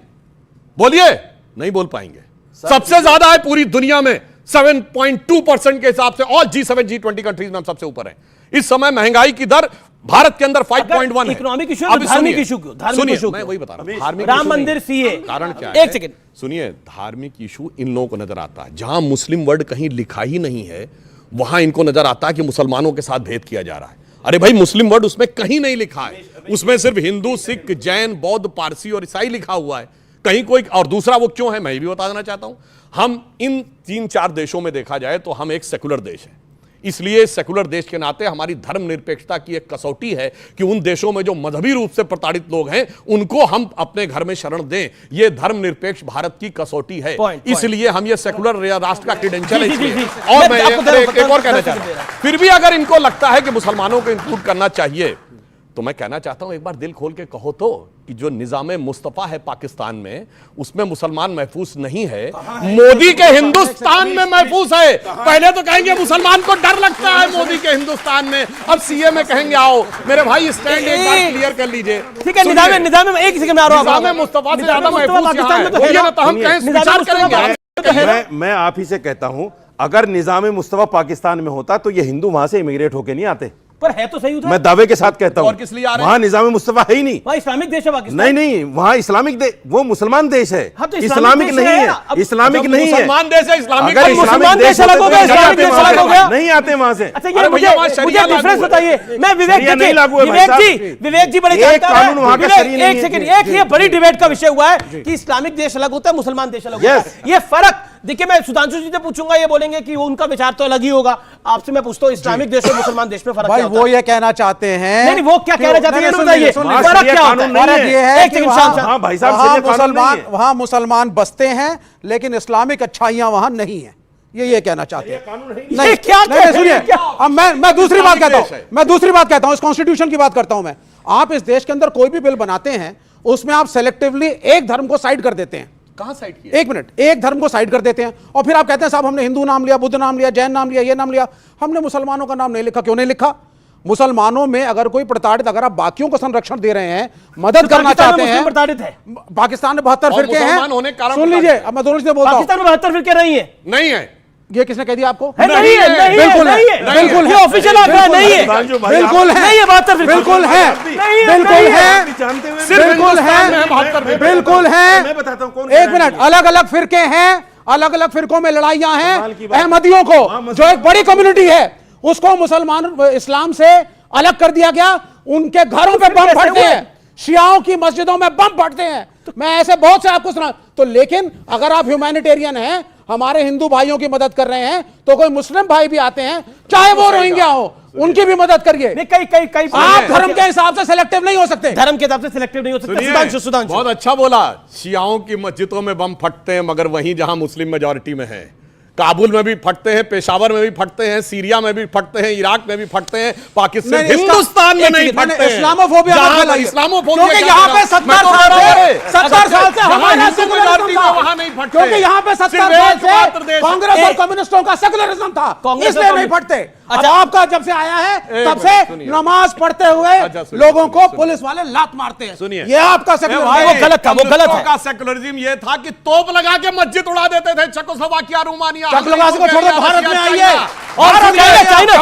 बोलिए, नहीं बोल पाएंगे। सबसे ज्यादा है पूरी दुनिया में 7.2% के हिसाब से, और G7 G20 कंट्रीज में हम सबसे ऊपर हैं। इस समय महंगाई की दर भारत के अंदर 5.1 है। इकोनॉमिक इशू, धार्मिक इशू क्यों? धार्मिक इशू मैं वही बता रहा हूं, राम मंदिर सीए कारण क्या है? एक सेकंड सुनिए, धार्मिक इशू इन लोगों को नजर आता है, जहां मुस्लिम वर्ड कहीं लिखा ही नहीं है वहां इनको नजर आता है कि मुसलमानों के साथ भेद किया जा रहा है। अरे भाई, मुस्लिम वर्ड उसमें कहीं नहीं लिखा है, उसमें सिर्फ हिंदू, सिख, जैन, बौद्ध, पारसी और ईसाई लिखा हुआ है, कहीं कोई। और दूसरा वो क्यों है मैं ये भी बता देना चाहता हूं। हम इन 3-4 देशों में देखा जाए तो हम एक सेकुलर देश है, इसलिए सेकुलर देश के नाते हमारी धर्मनिरपेक्षता की एक कसौटी है कि उन देशों में जो मजहबी रूप से प्रताड़ित लोग हैं उनको हम अपने घर में शरण दें। यह धर्मनिरपेक्ष भारत की कसौटी है, इसलिए हम ये सेकुलर राष्ट्र का क्रेडेंशियल है इसलिए। और मैं एक और कहना चाहता हूं, फिर भी अगर इनको लगता है कि मुसलमानों को इंक्लूड करना चाहिए, तो मैं कहना चाहता हूं एक बार दिल खोल के कहो तो कि जो निजामे मुस्तफा है पाकिस्तान में, उसमें मुसलमान महफूज नहीं है, मोदी के हिंदुस्तान में महफूज है। पहले तो कहेंगे मुसलमान को डर लगता है मोदी के हिंदुस्तान में, अब सीए में कहेंगे आओ मेरे भाई स्टैंड एक बार क्लियर कर लीजिए। ठीक है, निजामे में एक सेकंड में आ रहा हूं, निजामे मुस्तफा से ज्यादा महफूज पाकिस्तान में तो है, तो हम कहें विचार करेंगे। मैं आप ही से कहता हूं, अगर निजामे मुस्तफा पाकिस्तान में होता तो ये हिंदू वहां से इमिग्रेट होके नहीं आते। पर है तो सही उधर। मैं दावे के साथ कहता हूं, और किस लिए आ रहे हैं? वहां निजाम मुस्तफा है ही नहीं, वहां इस्लामिक देश है पाकिस्तान। नहीं नहीं, वहां इस्लामिक देश, वो मुसलमान देश है। हाँ, तो इस्लामिक नहीं है, इस्लामिक नहीं है, मुसलमान देश है। इस्लामिक अगर मुसलमान देश अलग हो गया, इस्लामिक देश अलग हो गया, नहीं आते वहां से। अच्छा, ये मुझे डिफरेंस बताइए। मैं विवेक जी बड़े कानून वहां का शरीय नहीं है। एक सेकंड, एक ये बड़ी डिबेट का विषय हुआ है कि इस्लामिक देश अलग होता है, मुसलमान देश अलग होता है। ये फर्क देखिए, मैं सुधांशु जी से पूछूंगा, ये बोलेंगे कि उनका विचार तो अलग ही होगा। आपसे मैं पूछता हूं, इस्लामिक देश और मुसलमान देश में फर्क क्या होता है? वो ये कहना चाहते हैं, नहीं वो क्या कहना चाहते हैं, बताइए फर्क क्या होता है? फर्क ये है कि हाँ भाई साहब, वहां मुसलमान बसते हैं लेकिन इस्लामिक अच्छाइयां वहां नहीं है, ये कहना चाहते हैं। नहीं, क्या सुनिए, अब मैं दूसरी बात कहता हूं, इस कॉन्स्टिट्यूशन की बात करता हूं मैं। आप इस देश के अंदर कोई भी बिल बनाते हैं, उसमें आप सेलेक्टिवली एक धर्म को साइड कर देते हैं। कहां साइड किया? एक मिनट, एक धर्म को साइड कर देते हैं और फिर आप कहते हैं साहब हमने हिंदू नाम लिया, बुद्ध नाम लिया, जैन नाम लिया, ये नाम लिया, हमने मुसलमानों का नाम नहीं लिखा। क्यों नहीं लिखा? मुसलमानों में अगर कोई प्रताड़ित, अगर आप बाकियों को संरक्षण दे रहे हैं, मदद करना चाहते हैं, प्रताड़ित है पाकिस्तान में 72 फिरके हैं। होने सुन लीजिए, अब मैं दोनों से बोलता हूं, पाकिस्तान में 72 फिरके नहीं है, नहीं है। ये किसने कह दिया आपको? नहीं है, नहीं बिल्कुल है, है, बिल्कुल है, ऑफिशियल आंकड़ा नहीं है, बिल्कुल है, नहीं है 72, बिल्कुल है, बिल्कुल है, बिल्कुल है, बिल्कुल है। मैं बताता हूं कौन। एक मिनट, अलग अलग फिरके हैं, अलग अलग फिरकों में लड़ाइयां हैं। अहमदियों को जो एक बड़ी कम्युनिटी है उसको मुसलमान इस्लाम से अलग कर दिया गया। उनके घरों पे बम फटते हैं, शियाओं की मस्जिदों में बम फटते हैं। मैं ऐसे बहुत से आपको सुना तो, लेकिन अगर आप ह्यूमैनिटेरियन हैं, हमारे हिंदू भाइयों की मदद कर रहे हैं, तो कोई मुस्लिम भाई भी आते हैं, चाहे वो रोहिंग्या हो, उनकी भी मदद करिए। कई आप धर्म के हिसाब से सिलेक्टिव नहीं हो सकते, धर्म के हिसाब से सिलेक्टिव नहीं हो सकते। सुधांशु बहुत अच्छा बोला, शियाओं की मस्जिदों में बम फटते हैं, मगर वहीं जहां मुस्लिम मेजॉरिटी में है, काबुल में भी फटते हैं, पेशावर में भी फटते हैं, सीरिया में भी फटते हैं, इराक में भी फटते हैं, पाकिस्तान, हिंदुस्तान में नहीं फटते हैं। इस्लामोफोबिया, इस्लामोफोबिया, क्योंकि यहाँ पे 70 साल से हमारा सेकुलरिज्म था, वहां नहीं फटते, क्योंकि यहाँ पे 70 साल से कांग्रेस और कम्युनिस्टों का सेकुलरिज्म था, इसलिए नहीं फटते। अच्छा, आपका जब से आया है तब से नमाज पढ़ते हुए लोगों को पुलिस वाले लात मारते हैं। सुनिए, ये आपका सेकुलरिज्म, वो गलत था, वो गलत है। का सेकुलरिज्म ये था कि तोप लगा के मस्जिद उड़ा देते थे। चेकोस्लोवाकिया, रोमानिया, चेकोस्लोवाकिया को छोड़कर भारत में आइए, और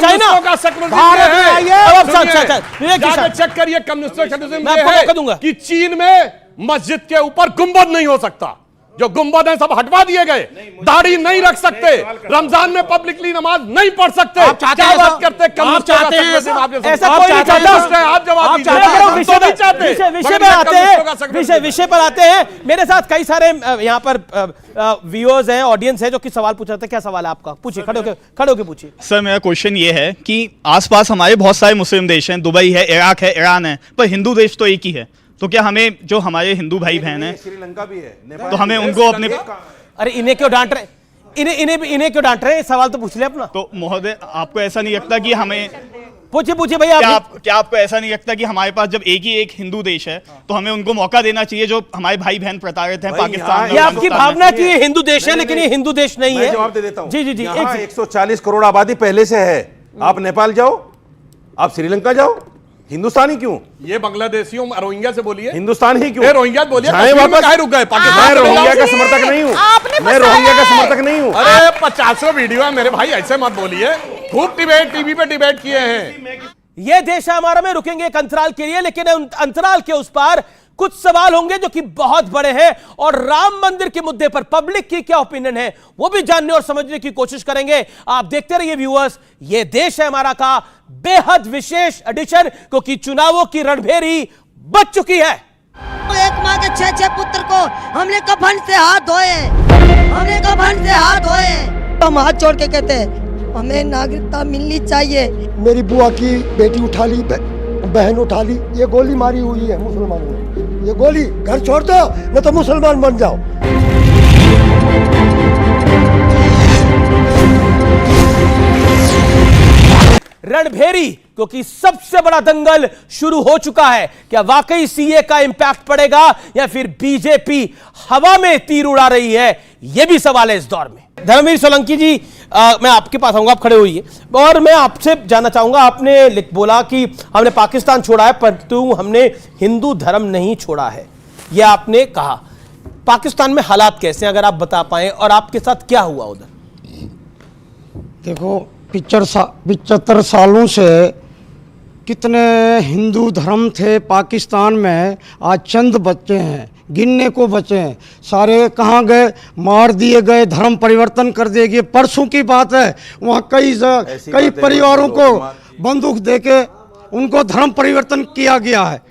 चाइना का सेकुलरिज्म भारत में आइए। जाके चेक करिए, कम्युनिस्ट सेकुलरिज्म ये है कि चीन में मस्जिद के ऊपर गुंबद नहीं हो सकता, जो गुंबद है सब हटवा दिए गए, दाढ़ी नहीं रख सकते, रमजान में पब्लिकली नमाज नहीं पढ़ सकते। आप चाहते हैं, क्या बात करते हैं? आप चाहते हैं ऐसा? ऐसा कोई नहीं चाहता। आप जवाब दीजिए। विषय पर आते हैं। मेरे साथ कई सारे यहाँ पर व्यूअर्स हैं, ऑडियंस है, जो कि सवाल पूछ रहे थे। क्या सवाल है आपका? पूछिए, खड़े होके पूछिए। सर, मेरा क्वेश्चन ये है कि आसपास हमारे बहुत सारे मुस्लिम देश हैं, दुबई है, इराक है, ईरान है, पर हिंदू देश तो एक ही है। तो क्या हमें, जो हमारे हिंदू भाई बहन हैं, श्रीलंका भी है, तो हमें उनको अपने, अरे इन्हें क्यों डांट रहे, इन्हें क्यों डांट रहे हैं? सवाल तो पूछ ले अपना। तो महोदय, आपको ऐसा नहीं लगता कि हमें, पूछिए भैया, क्या आपको ऐसा नहीं लगता कि हमारे पास जब एक ही एक हिंदू देश है तो हमें उनको मौका देना चाहिए, जो हमारे भाई बहन प्रताड़ित हैं पाकिस्तान में? ये आपकी भावना की ये हिंदू देश है, लेकिन ये हिंदू देश नहीं है। जवाब दे देता हूं। जी 140 करोड़ आबादी पहले से है। आप नेपाल जाओ, आप श्रीलंका जाओ, हिंदुस्तानी क्यों? ये बांग्लादेशियों, रोहिंग्या से बोलिए, हिंदुस्तान ही क्यों? रोहिंग्या बोलिए, वापस रुक गए पाकिस्तान। मैं रोहिंग्या का समर्थक नहीं हूँ, मैं रोहिंग्या का समर्थक नहीं हूँ। अरे 50 वीडियो है मेरे भाई, ऐसे मत बोलिए। खूब डिबेट टीवी पे डिबेट किए हैं। ये देश है हमारा में रुकेंगे एक अंतराल के लिए, लेकिन अंतराल के उस पार कुछ सवाल होंगे जो कि बहुत बड़े हैं, और राम मंदिर के मुद्दे पर पब्लिक की क्या ओपिनियन है वो भी जानने और समझने की कोशिश करेंगे। आप देखते रहिए व्यूअर्स, ये देश है हमारा का बेहद विशेष एडिशन, क्योंकि चुनावों की रणभेरी बच चुकी है। एक माँ के 6 पुत्र को हमने कफन से हाथ धोए, हमने कफन से हाथ धोए। हम हाथ जोड़ के कहते हैं हमें नागरिकता मिलनी चाहिए। मेरी बुआ की बेटी उठा ली, बहन उठा ली, ये गोली मारी हुई है मुसलमानों ने। ये गोली घर छोड़ दो, न तो मुसलमान बन जाओ। रणभेरी, क्योंकि सबसे बड़ा दंगल शुरू हो चुका है। क्या वाकई सीए का इंपैक्ट पड़ेगा, या फिर बीजेपी हवा में तीर उड़ा रही है? यह भी सवाल है इस दौर में। धर्मवीर सोलंकी जी, मैं आपके पास आऊंगा, आप खड़े होइए, और मैं आपसे जानना चाहूंगा, आपने बोला कि हमने पाकिस्तान छोड़ा है, परंतु हमने हिंदू धर्म नहीं छोड़ा है, यह आपने कहा। पाकिस्तान में हालात कैसे हैं, अगर आप बता पाएं, और आपके साथ क्या हुआ उधर? देखो, 75 सालों से कितने हिंदू धर्म थे पाकिस्तान में, आज चंद बच्चे हैं, गिनने को बचे हैं। सारे कहाँ गए? मार दिए गए, धर्म परिवर्तन कर दिए गए। परसों की बात है, वहाँ कई परिवारों को बंदूक देके उनको धर्म परिवर्तन किया गया है,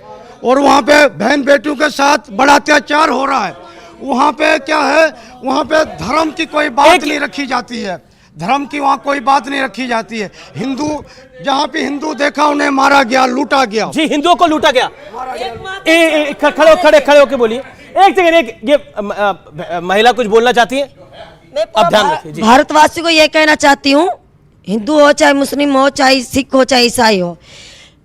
और वहाँ पे बहन बेटियों के साथ बड़ा अत्याचार हो रहा है। वहाँ पे क्या है, वहाँ पे धर्म की कोई बात नहीं रखी जाती है, धर्म की वहाँ कोई बात नहीं रखी जाती है। हिंदू, जहाँ पे हिंदू देखा उन्हें मारा गया, लूटा गया। जी, हिंदुओं को लूटा गया। खड़े होके बोलिए। एक सेकंड, ये महिला कुछ बोलना चाहती है, अब ध्यान रखिए। भारतवासी को ये कहना चाहती हूँ, हिंदू हो चाहे मुस्लिम हो, चाहे सिख हो चाहे ईसाई हो,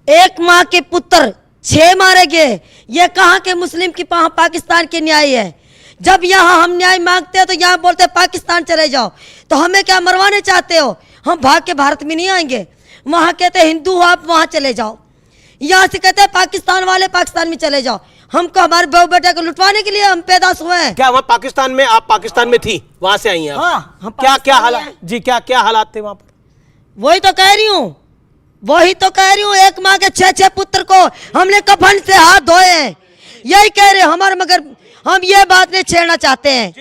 एक माँ के पुत्र 6 मारे गए। ये कहाँ के मुस्लिम की पाकिस्तान के न्याय है? जब यहाँ हम न्याय मांगते हैं तो यहाँ बोलते हैं पाकिस्तान चले जाओ। तो हमें क्या मरवाने चाहते हो? हम भाग के भारत में नहीं आएंगे। वहाँ कहते हैं हिंदू हो आप वहाँ चले जाओ। यहाँ से कहते हैं पाकिस्तान वाले पाकिस्तान में चले जाओ। हमको हमारे बहू बेटे को लुटवाने के लिए हम पैदाश हुए हैं। क्या वहाँ पाकिस्तान में, आप पाकिस्तान में थी, वहां से आई हैं आप? हाँ, हम क्या क्या पाकिस्तान हालात में जी, क्या क्या हालात थे वहां पर? वही तो कह रही हूँ, वही तो कह रही हूँ। एक माँ के 6 पुत्र को हमने कफन से हाथ धोए हैं, यही कह रहे हमारे। मगर हम ये बात नहीं छेड़ना चाहते हैं,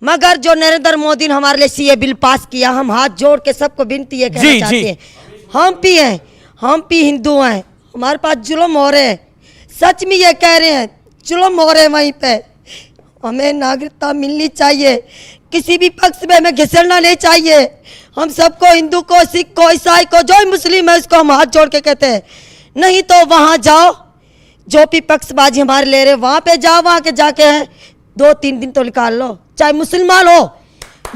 मगर जो नरेंद्र मोदी ने हमारे लिए सीए बिल पास किया, हम हाथ जोड़ के सबको विनती ये कहना चाहते हैं, हम भी हिंदू हैं, हमारे पास जुल्म हो रहे हैं, सच में ये कह रहे हैं जुल्म हो रहे हैं वहीं पे। हमें नागरिकता मिलनी चाहिए, किसी भी पक्ष में हमें घिसड़ना नहीं चाहिए। हम सबको, हिंदू को, सिख को, ईसाई को, जो मुस्लिम है उसको हम हाथ जोड़ के कहते हैं, नहीं तो वहाँ जाओ, जो भी पक्षबाजी हमारे ले रहे वहाँ पे जाओ, वहाँ के जाके हैं 2-3 दिन तो निकाल लो, चाहे मुसलमान हो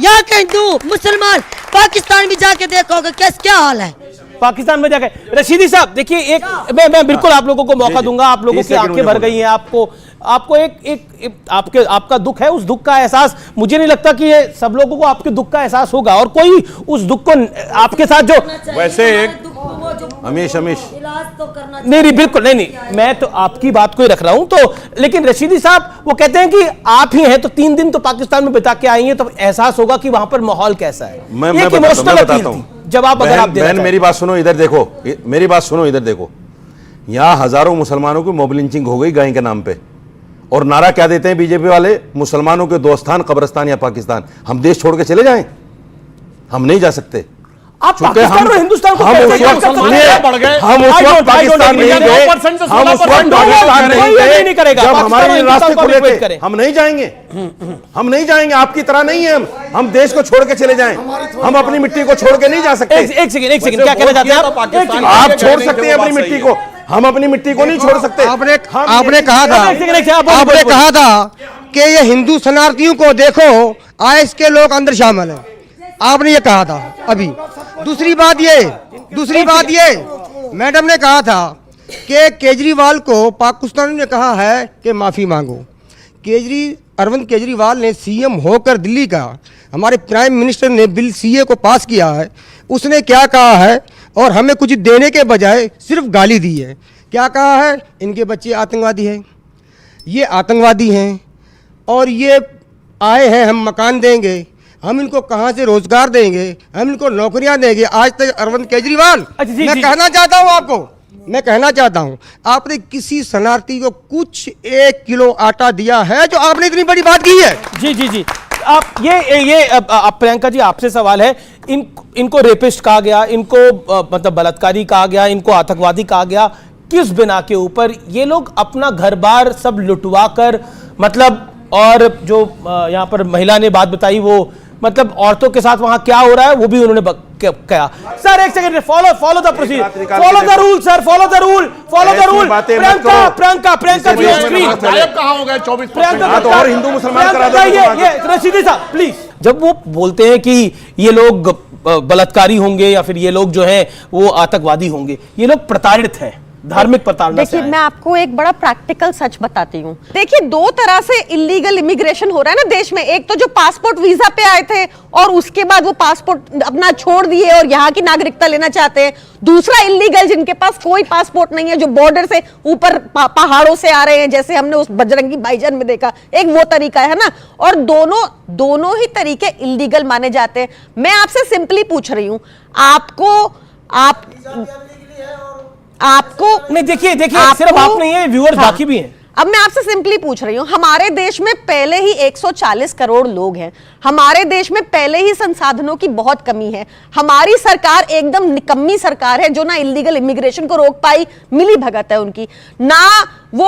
या के हिंदू मुसलमान। पाकिस्तान भी जाके देखोगे क्या हाल है पाकिस्तान में जाके। रशीदी साहब देखिए, एक मैं बिल्कुल आप लोगों को मौका दूंगा, आप लोगों की आंखें भर गई हैं, आपको आपका दुख है, उस दुख का एहसास मुझे नहीं लगता कि ये सब लोगों को आपके दुख का एहसास होगा, और कोई उस दुख को आपके साथ जो वैसे एक अमीश नहीं बिल्कुल नहीं, मैं तो आपकी बात को ही रख रहा हूं। तो लेकिन रशीदी साहब वो कहते हैं कि आप ही हैं तो 3 दिन तो पाकिस्तान में बिता के आई हैं, तो एहसास होगा कि वहां पर माहौल कैसा है। मैं बताता हूं। जवाब अगर आप बहन मेरी बात सुनो, इधर देखो, मेरी बात सुनो, इधर देखो। यहाँ हजारों मुसलमानों की मोब लिंचिंग हो गई गाय के नाम पे, और नारा क्या देते हैं बीजेपी वाले, मुसलमानों के दो स्थान, कब्रिस्तान या पाकिस्तान। हम देश छोड़ के चले जाएं? हम नहीं जा सकते। आप पाकिस्तान और हिंदुस्तान को हम उस वक्त पाकिस्तान नहीं गए, हम उस वक्त पाकिस्तान नहीं गए जब हमारे रास्ते खुले थे। हम नहीं जाएंगे, हम नहीं जाएंगे, आपकी तरह नहीं है हम देश को छोड़ के चले जाएं। हम अपनी मिट्टी को छोड़ के नहीं जा सकते। एक सेकंड, क्या कहना चाहते हैं आप? छोड़ सकते हैं अपनी मिट्टी को, हम अपनी मिट्टी को नहीं छोड़ सकते। आपने कहा था कि ये हिंदू शरणार्थियों को देखो, आईएस के लोग अंदर शामिल हैं, आपने ये कहा था अभी। दूसरी बात ये मैडम ने कहा था कि केजरीवाल को पाकिस्तान ने कहा है कि माफ़ी मांगो। अरविंद केजरीवाल ने सीएम होकर दिल्ली का, हमारे प्राइम मिनिस्टर ने बिल सीए को पास किया है, उसने क्या कहा है, और हमें कुछ देने के बजाय सिर्फ गाली दी है। क्या कहा है? इनके बच्चे आतंकवादी हैं, ये आतंकवादी हैं, और ये आए हैं, हम मकान देंगे, हम इनको कहां से रोजगार देंगे, हम इनको नौकरियां देंगे। आज तक अरविंद केजरीवाल, मैं कहना चाहता हूं आपको, मैं कहना चाहता हूं, आपने किसी शरणार्थी को कुछ 1 किलो आटा दिया है जो आपने इतनी बड़ी बात की है? जी आप ये आप प्रियंका जी, आपसे सवाल है, इनको रेपिस्ट कहा गया, इनको मतलब बलात्कारी कहा गया, इनको आतंकवादी कहा गया, किस बिना के ऊपर? ये लोग अपना घर बार सब लुटवा कर, मतलब, और जो यहाँ पर महिला ने बात बताई, वो मतलब औरतों के साथ वहां क्या हो रहा है वो भी उन्होंने कहा। सर एक सेकंड, follow the procedure, follow the rule sir, follow the rule. Priyanka ji screen कहां हो गए 24 और हिंदू मुसलमान करा दो। रशीदी साहब प्लीज, जब वो बोलते हैं कि ये लोग बलात्कारी होंगे या फिर ये लोग जो है वो आतंकवादी होंगे, ये लोग प्रताड़ित हैं, धार्मिक प्रताड़ना से। देखिए, मैं आपको एक बड़ा प्रैक्टिकल सच बताती हूँ। देखिए, 2 तरह से इलीगल इमिग्रेशन हो रहा है ना देश में। एक तो जो पासपोर्ट वीजा पे आए थे और उसके बाद वो पासपोर्ट अपना छोड़ दिए और यहाँ की नागरिकता लेना चाहते हैं। दूसरा इलीगल, जिनके पास कोई पासपोर्ट नहीं है, जो बॉर्डर से ऊपर पहाड़ों से आ रहे हैं, जैसे हमने उस बजरंगी भाईजान में देखा। एक वो तरीका है ना, और दोनों ही तरीके इलीगल माने जाते हैं। मैं आपसे सिंपली पूछ रही हूँ, आपको नहीं, देखिए सिर्फ आप नहीं है, व्यूअर्स बाकी भी हैं। अब मैं आपसे सिंपली पूछ रही हूं, हमारे देश में पहले ही 140 करोड़ लोग हैं, हमारे देश में पहले ही संसाधनों की बहुत कमी है। हमारी सरकार एकदम निकम्मी सरकार है जो ना इलीगल इमिग्रेशन को रोक पाई, मिली भगत है उनकी, ना वो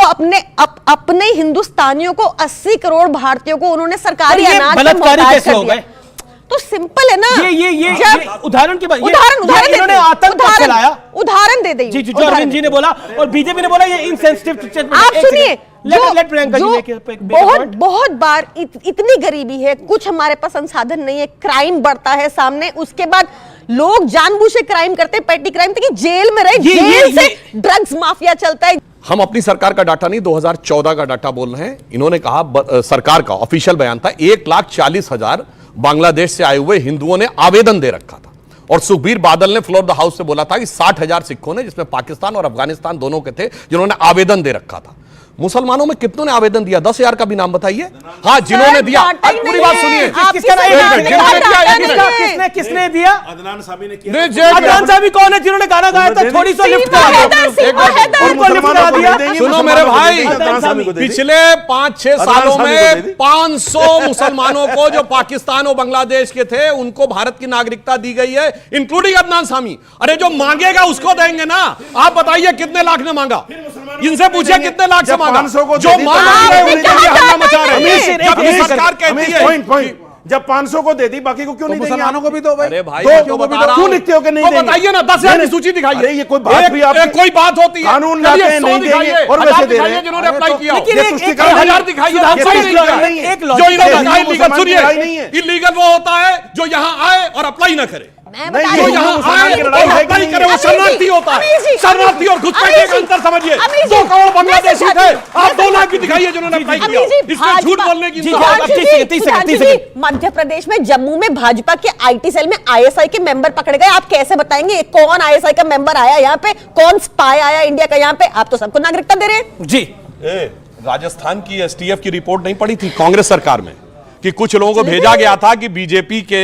अपने हिंदुस्तानियों को 80 करोड़ भारतीयों को उन्होंने सरकारी अनाज बलात्कारी कैसे हो गए? तो सिंपल है ना, ये उदाहरण के बाद उदाहरण आतंक चलाया, उदाहरण दे दें जो अरविंद जी ने बोला और बीजेपी ने बोला ये इनसेंसिटिव। आप सुनिए, जो बहुत बार इतनी गरीबी है, कुछ हमारे पास संसाधन नहीं है, क्राइम बढ़ता है सामने, उसके बाद लोग जानबूझ से क्राइम करते हैं, पेटी क्राइम, ताकि जेल में रहे, जेल से ड्रग्स माफिया चलता है। हम अपनी सरकार का डाटा नहीं, 2014 का डाटा बोल रहे हैं। इन्होंने कहा, सरकार का ऑफिशियल बयान था, 1,40,000 बांग्लादेश से आए हुए हिंदुओं ने आवेदन दे रखा था और सुखबीर बादल ने फ्लोर द हाउस से बोला था कि 60,000 सिखों ने, जिसमें पाकिस्तान और अफगानिस्तान दोनों के थे, जिन्होंने आवेदन दे रखा था। मुसलमानों में कितनों ने आवेदन दिया? 10,000 का भी नाम बताइए। हाँ, जिन्होंने दिया। पूरी बात सुनिए। किसने दिया? अदनान सामी ने किया। अदनान सामी कौन है जिन्होंने गाना गाया था? थोड़ी सी लिफ्ट करा दिया। सुनो मेरे भाई, पिछले 5-6 सालों में 500 मुसलमानों को जो पाकिस्तान और बांग्लादेश के थे उनको भारत की नागरिकता दी गई है, इंक्लूडिंग अदनान सामी। अरे जो मांगेगा उसको देंगे ना। आप बताइए कितने लाख ने मांगा? इनसे पूछिए कितने लाख से मांगा? 500 को जो मांग रहे हैं उनके लिए हल्ला मचा रहे हैं। सरकार कहती है जब 500 को दे दी, बाकी को क्यों नहीं देंगे? मुसलमानों को भी दो भाई। अरे भाई क्यों बता रहा हूं? लिखते हो कि नहीं देंगे? बताइए ना, 10,000 की सूची दिखाइए। ये कोई बात भी आप कोई बात होती है? कानून लाते हैं, नहीं देंगे और वैसे दे रहे हैं जिन्होंने अप्लाई किया। लेकिन 1000 दिखाइए। जो इन्होंने इलीगल, सुनिए, इलीगल वो होता है जो यहाँ आए और अप्लाई ना करे। जो यहाँ आए और अप्लाई करे वो शरणार्थी होता है। शरणार्थी और घुसपैठिए का अंतर समझिए। 2 करोड़ बांग्लादेशी थे, आप 2 लाख की दिखाइए जिन्होंने अप्लाई किया। इसमें झूठ बोलने की मध्य प्रदेश में जम्मू में भाजपा के IT सेल में ISI के मेंबर पकड़े गए। आप कैसे बताएंगे कौन ISI का मेंबर आया यहाँ पे, कौन स्पाई आया इंडिया का यहाँ पे? आप तो सबको नागरिकता दे रहे हैं जी। राजस्थान की STF की रिपोर्ट नहीं पड़ी थी कांग्रेस सरकार में कि कुछ लोगों को भेजा गया था कि बीजेपी के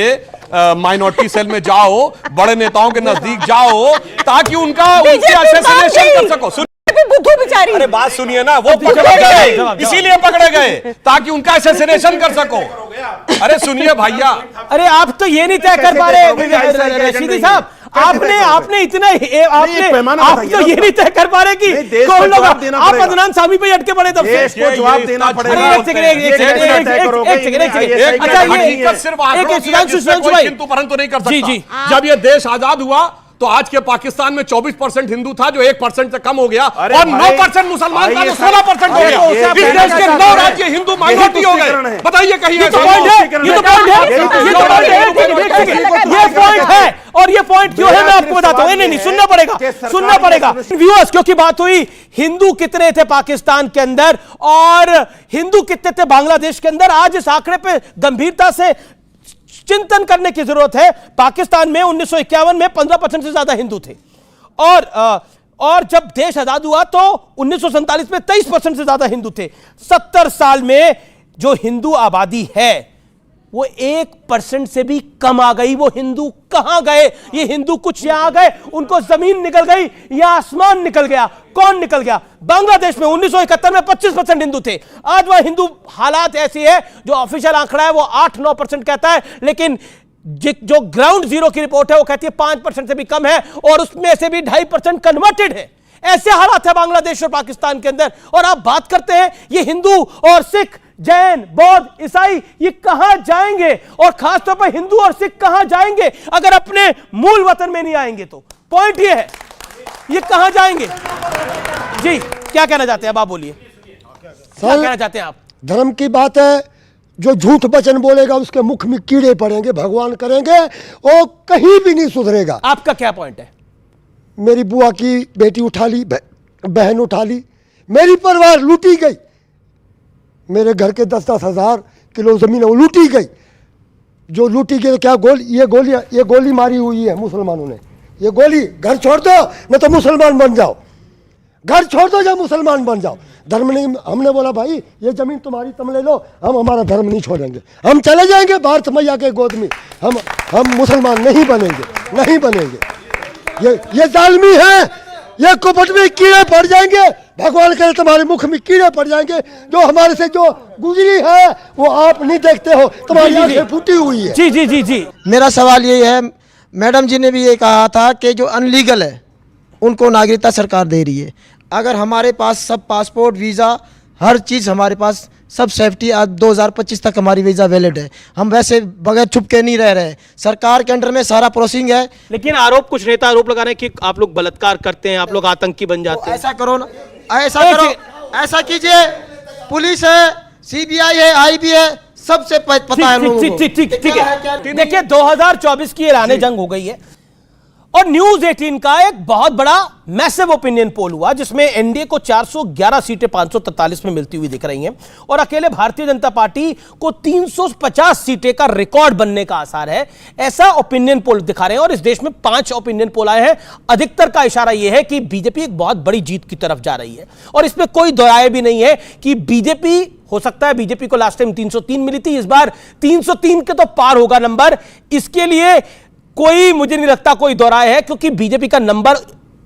माइनॉरिटी सेल में जाओ, बड़े नेताओं के नजदीक जाओ, ताकि उनका असैसिनेशन कर सको। बुद्धू बिचारी। अरे बात सुनिए ना, वो पकड़े गए, इसीलिए पकड़े गए ताकि उनका असैसिनेशन कर सको। अरे सुनिए भैया, अरे आप तो ये नहीं तय कर पा रहे रशीदी साहब, आपने इतना आप तो ये नहीं तय कर पा रहे कि कौन लोग। आप अदनान सामी पे अटके पड़े तब से। इसको जवाब देना पड़ेगा। किंतु परंतु नहीं कर सकता। जब ये देश आजाद हुआ तो आज के पाकिस्तान में 24% हिंदू था, जो 1% से कम हो गया, और 9% मुसलमान था, जो 16% हो गया। इस देश के 9 राज्य हिंदू माइनॉरिटी हो गए। बताइए कहीं ये पॉइंट है। और ये पॉइंट क्यों है मैं आपको बताता हूं। नहीं, सुनना पड़ेगा व्यूअर्स, क्योंकि बात हुई हिंदू कितने थे पाकिस्तान के अंदर और हिंदू कितने थे बांग्लादेश के अंदर। आज इस आंकड़े पे गंभीरता से चिंतन करने की जरूरत है। पाकिस्तान में 1951 में 15% से ज्यादा हिंदू थे और जब देश आजाद हुआ तो 1947 में 23% से ज्यादा हिंदू थे। 70 साल में जो हिंदू आबादी है वो 1% से भी कम आ गई। वो हिंदू कहां गए? ये हिंदू कुछ यहां आ गए, उनको जमीन निकल गई या आसमान निकल गया? कौन निकल गया? बांग्लादेश में 1971 में 25% हिंदू थे। आज वह हिंदू हालात ऐसी है, जो ऑफिशियल आंकड़ा है वो 8-9% कहता है, लेकिन जो ग्राउंड जीरो की रिपोर्ट है वो कहती है 5% से भी कम है, और उसमें से भी 2.5% कन्वर्टेड है। ऐसे हालात है बांग्लादेश और पाकिस्तान के अंदर। और आप बात करते हैं ये हिंदू और सिख, जैन, बौद्ध, ईसाई ये कहां जाएंगे, और खासतौर पर हिंदू और सिख कहां जाएंगे अगर अपने मूल वतन में नहीं आएंगे? तो पॉइंट ये है, ये कहां जाएंगे? जी क्या कहना चाहते हैं? अब आप बोलिए, क्या कहना चाहते हैं आप? धर्म की बात है, जो झूठ वचन बोलेगा उसके मुख में कीड़े पड़ेंगे, भगवान करेंगे, वो कहीं भी नहीं सुधरेगा। आपका क्या पॉइंट है? मेरी बुआ की बेटी उठा ली, बहन उठा ली, मेरी परिवार लूटी गई, मेरे घर के 10-10 हजार किलो जमीन वो लूटी गई। जो लूटी गई क्या ये गोली मारी हुई है मुसलमानों ने। ये गोली, घर छोड़ दो न तो मुसलमान बन जाओ, घर छोड़ दो या मुसलमान बन जाओ। धर्म नहीं, हमने बोला भाई ये जमीन तुम्हारी, तुम ले लो, हम हमारा धर्म नहीं छोड़ेंगे, हम चले जाएंगे भारत मैया के गोद में, हम मुसलमान नहीं बनेंगे। ये जालिमी है, ये कुपट में कीड़े पड़ जाएंगे, भगवान करे तुम्हारे मुख में कीड़े पड़ जाएंगे। जो हमारे से जो गुजरी है वो आप नहीं देखते हो, तुम्हारी आंखें फूटी हुई है। जी। मेरा सवाल ये है, मैडम जी ने भी ये कहा था कि जो अनलीगल है उनको नागरिकता सरकार दे रही है। अगर हमारे पास सब पासपोर्ट, वीज़ा, हर चीज़ हमारे पास सब सेफ्टी, आज 2025 तक हमारी वीज़ा वैलिड है, हम वैसे बगैर छुप के नहीं रह रहे, सरकार के अंडर में सारा प्रोसेसिंग है। लेकिन कुछ नेता आरोप लगा रहे हैं कि आप लोग बलात्कार करते हैं, आप लोग आतंकी बन जाते हैं। ऐसा करो ना, ऐसा कीजिए, पुलिस है, CBI है, IB है, सबसे पता है लोगों को। ठीक है। देखिए 2024 की ऐलान जंग हो गई है और न्यूज 18 का एक बहुत बड़ा मैसिव ओपिनियन पोल हुआ जिसमें एनडीए को 411 सीटें 543 में मिलती हुई दिख रही हैं और अकेले भारतीय जनता पार्टी को 350 सीटें का रिकॉर्ड बनने का आसार है, ऐसा ओपिनियन पोल दिखा रहे हैं। और इस देश में 5 ओपिनियन पोल आए हैं, अधिकतर का इशारा यह है कि बीजेपी एक बहुत बड़ी जीत की तरफ जा रही है और इसमें कोई दो राय भी नहीं है कि बीजेपी हो सकता है, बीजेपी को लास्ट टाइम 303 मिली थी, इस बार 303 के तो पार होगा नंबर। इसके लिए कोई मुझे नहीं लगता कोई दो राय है, क्योंकि बीजेपी का नंबर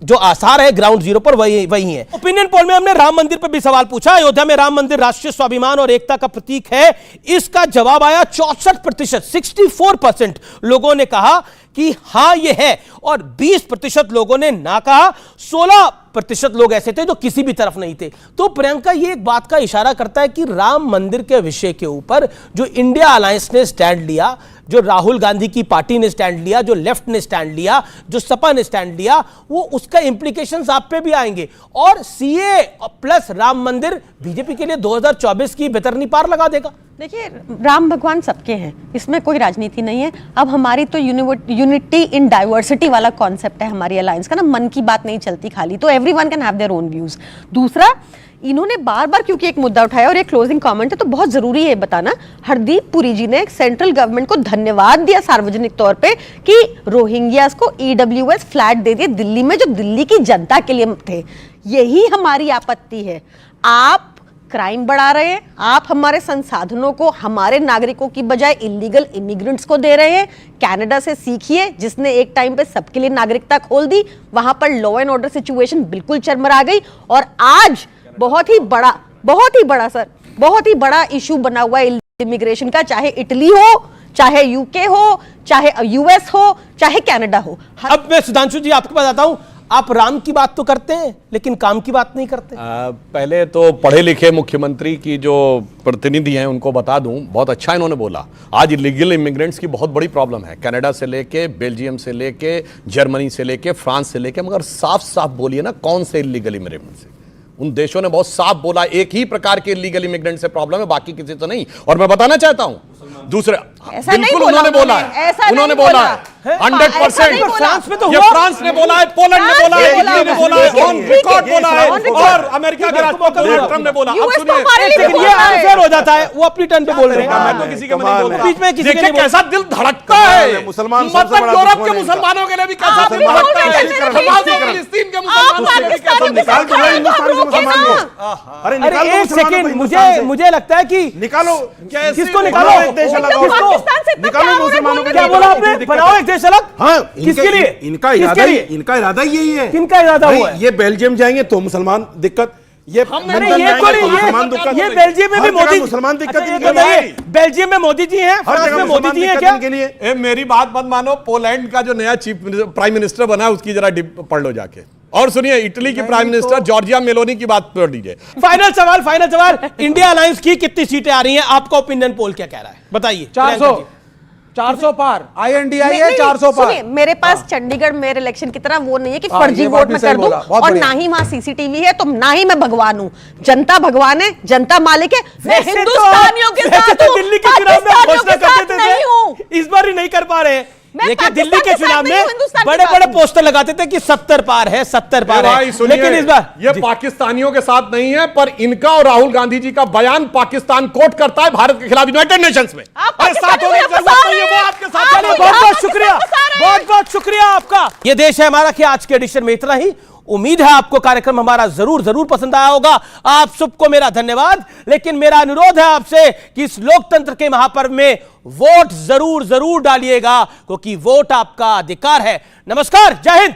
जो आसार है ग्राउंड जीरो पर वही है। ओपिनियन पोल में हमने राम मंदिर पर भी सवाल पूछा, अयोध्या में राम मंदिर राष्ट्रीय स्वाभिमान और एकता का प्रतीक है, इसका जवाब आया 64%, 64% लोगों ने कहा कि हां ये है और 20% लोगों ने ना कहा, 16% लोग ऐसे थे जो किसी भी तरफ नहीं थे। तो प्रियंका ये एक बात का इशारा करता है कि राम मंदिर के विषय के ऊपर जो इंडिया अलायंस ने स्टैंड लिया, जो राहुल गांधी की पार्टी ने स्टैंड लिया, जो लेफ्ट ने स्टैंड लिया, जो सपा ने स्टैंड लिया, वो उसका इंप्लीकेशंस आप पे भी आएंगे। और सीए प्लस राम मंदिर बीजेपी के लिए 2024 की बेतरनी पार लगा देगा। देखिए, राम भगवान सबके हैं, इसमें कोई राजनीति नहीं है। अब हमारी तो यूनिटी इन डाइवर्सिटी वाला कॉन्सेप्ट है हमारी अलायंस का ना, मन की बात नहीं चलती खाली, तो everyone can have their own views. दूसरा, इन्होंने बार बार क्योंकि एक मुद्दा उठाया और एक क्लोजिंग कमेंट है तो बहुत जरूरी है बताना, हरदीप पुरी जी ने सेंट्रल गवर्नमेंट को धन्यवाद दिया सार्वजनिक तौर पे कि रोहिंग्यास को ईडब्ल्यूएस फ्लैट दे दिए दिल्ली में, जो दिल्ली की जनता के लिए थे। यही हमारी आपत्ति है, आप क्राइम बढ़ा रहे हैं, आप हमारे संसाधनों को हमारे नागरिकों की बजाय इलीगल इमिग्रेंट्स को दे रहे हैं। कनाडा से सीखिए, जिसने एक टाइम पे सबके लिए नागरिकता खोल दी, वहां पर लॉ एंड ऑर्डर सिचुएशन बिल्कुल चरमरा गई और आज बहुत ही बड़ा इशू बना हुआ है इमिग्रेशन का, चाहे इटली हो, चाहे यूके हो, चाहे यूएस हो, चाहे कनाडा हो। अब मैं सुधांशु जी आपके पास आता हूं, आप राम की बात तो करते हैं लेकिन काम की बात नहीं करते। पहले तो पढ़े लिखे मुख्यमंत्री की जो प्रतिनिधि हैं उनको बता दूं, बहुत अच्छा इन्होंने बोला, आज इलीगल इमिग्रेंट्स की बहुत बड़ी प्रॉब्लम है, कनाडा से लेके, बेल्जियम से लेके, जर्मनी से लेके, फ्रांस से लेके, मगर साफ साफ बोलिए ना कौन से इलीगल इमिग्रेंट्स है। उन देशों ने बहुत साफ बोला एक ही प्रकार के इलीगल इमिग्रेंट से प्रॉब्लम है, बाकी किसी से नहीं। और मैं बताना चाहता हूं दूसरे, बिल्कुल उन्होंने बोला है, उन्होंने बोला है 100%। ये फ्रांस ने बोला है, पोलैंड ने बोला है, इटली ने बोला है, ऑन रिकॉर्ड बोला है, और अमेरिका के राष्ट्रपति डोनाल्ड ट्रंप ने बोला। अब सुनिए, ये अनफेयर हो जाता है, वो अपनी टर्न पे बोल रहे हैं, मैं तो किसी के में नहीं बोलता। बीच में किसी के देखिए कैसा दिल धड़कता है, मुसलमान मतलब यूरोप के मुसलमानों के लिए भी कैसा दिल धड़कता है, फिलिस्तीन के मुसलमानों के लिए भी कैसा निकाल दो हिंदुस्तान के मुसलमान को। अरे निकाल दो, एक सेकंड, मुझे लगता है कि निकालो, किसको निकालो, निकालो मुसलमानों क्या बोला आपने, बनाओ एक देश अलग। हाँ, किसके लिए, इनका इरादा यही है। किनका इरादा हुआ है? ये बेल्जियम जाएंगे तो मुसलमान दिक्कत, ये बेल्जियम में भी मोदी मुसलमान दिक्कत, बेल्जियम में मोदी जी हैं, फ्रांस में मोदी जी हैं क्या? ए, मेरी बात मत मानो, पोलैंड का जो नया चीफ प्राइम मिनिस्टर बना है उसकी जरा पढ़ लो जाके। और सुनिए, इटली की प्राइम मिनिस्टर जॉर्जिया मेलोनी की बात पढ़ लीजिए। फाइनल सवाल, इंडिया अलायंस की कितनी सीटें आ रही हैं? आपका ओपिनियन पोल क्या कह रहा है, बताइए। 400 पार, INDI है 400 पार। सुनिए, मेरे पास चंडीगढ़ मेयर इलेक्शन की तरह वो नहीं है कि फर्जी वोट में कर दूं, और ना ही वहां सीसीटीवी है, तो ना ही मैं भगवान हूं। जनता भगवान है, जनता मालिक है। मैं हिंदुस्तानियों के साथ हूं, दिल्ली के चुनाव में घोषणा करते नहीं हूं। थे, इस बार ही नहीं कर पा रहे। देखिए, दिल्ली के चुनाव में हिंदुस्तान बड़े बड़े पोस्टर लगाते थे कि 70 पार है, 70 पार है, लेकिन इस बार ये पाकिस्तानियों के साथ नहीं है, पर इनका और राहुल गांधी जी का बयान पाकिस्तान कोर्ट करता है भारत के खिलाफ यूनाइटेड नेशंस में। बहुत बहुत शुक्रिया, बहुत बहुत शुक्रिया आपका। ये देश है हमारा कि आज के एडिशन में इतना ही। उम्मीद है आपको कार्यक्रम हमारा जरूर पसंद आया होगा। आप सबको मेरा धन्यवाद, लेकिन मेरा अनुरोध है आपसे कि इस लोकतंत्र के महापर्व में वोट जरूर डालिएगा, क्योंकि वोट आपका अधिकार है। नमस्कार, जय हिंद।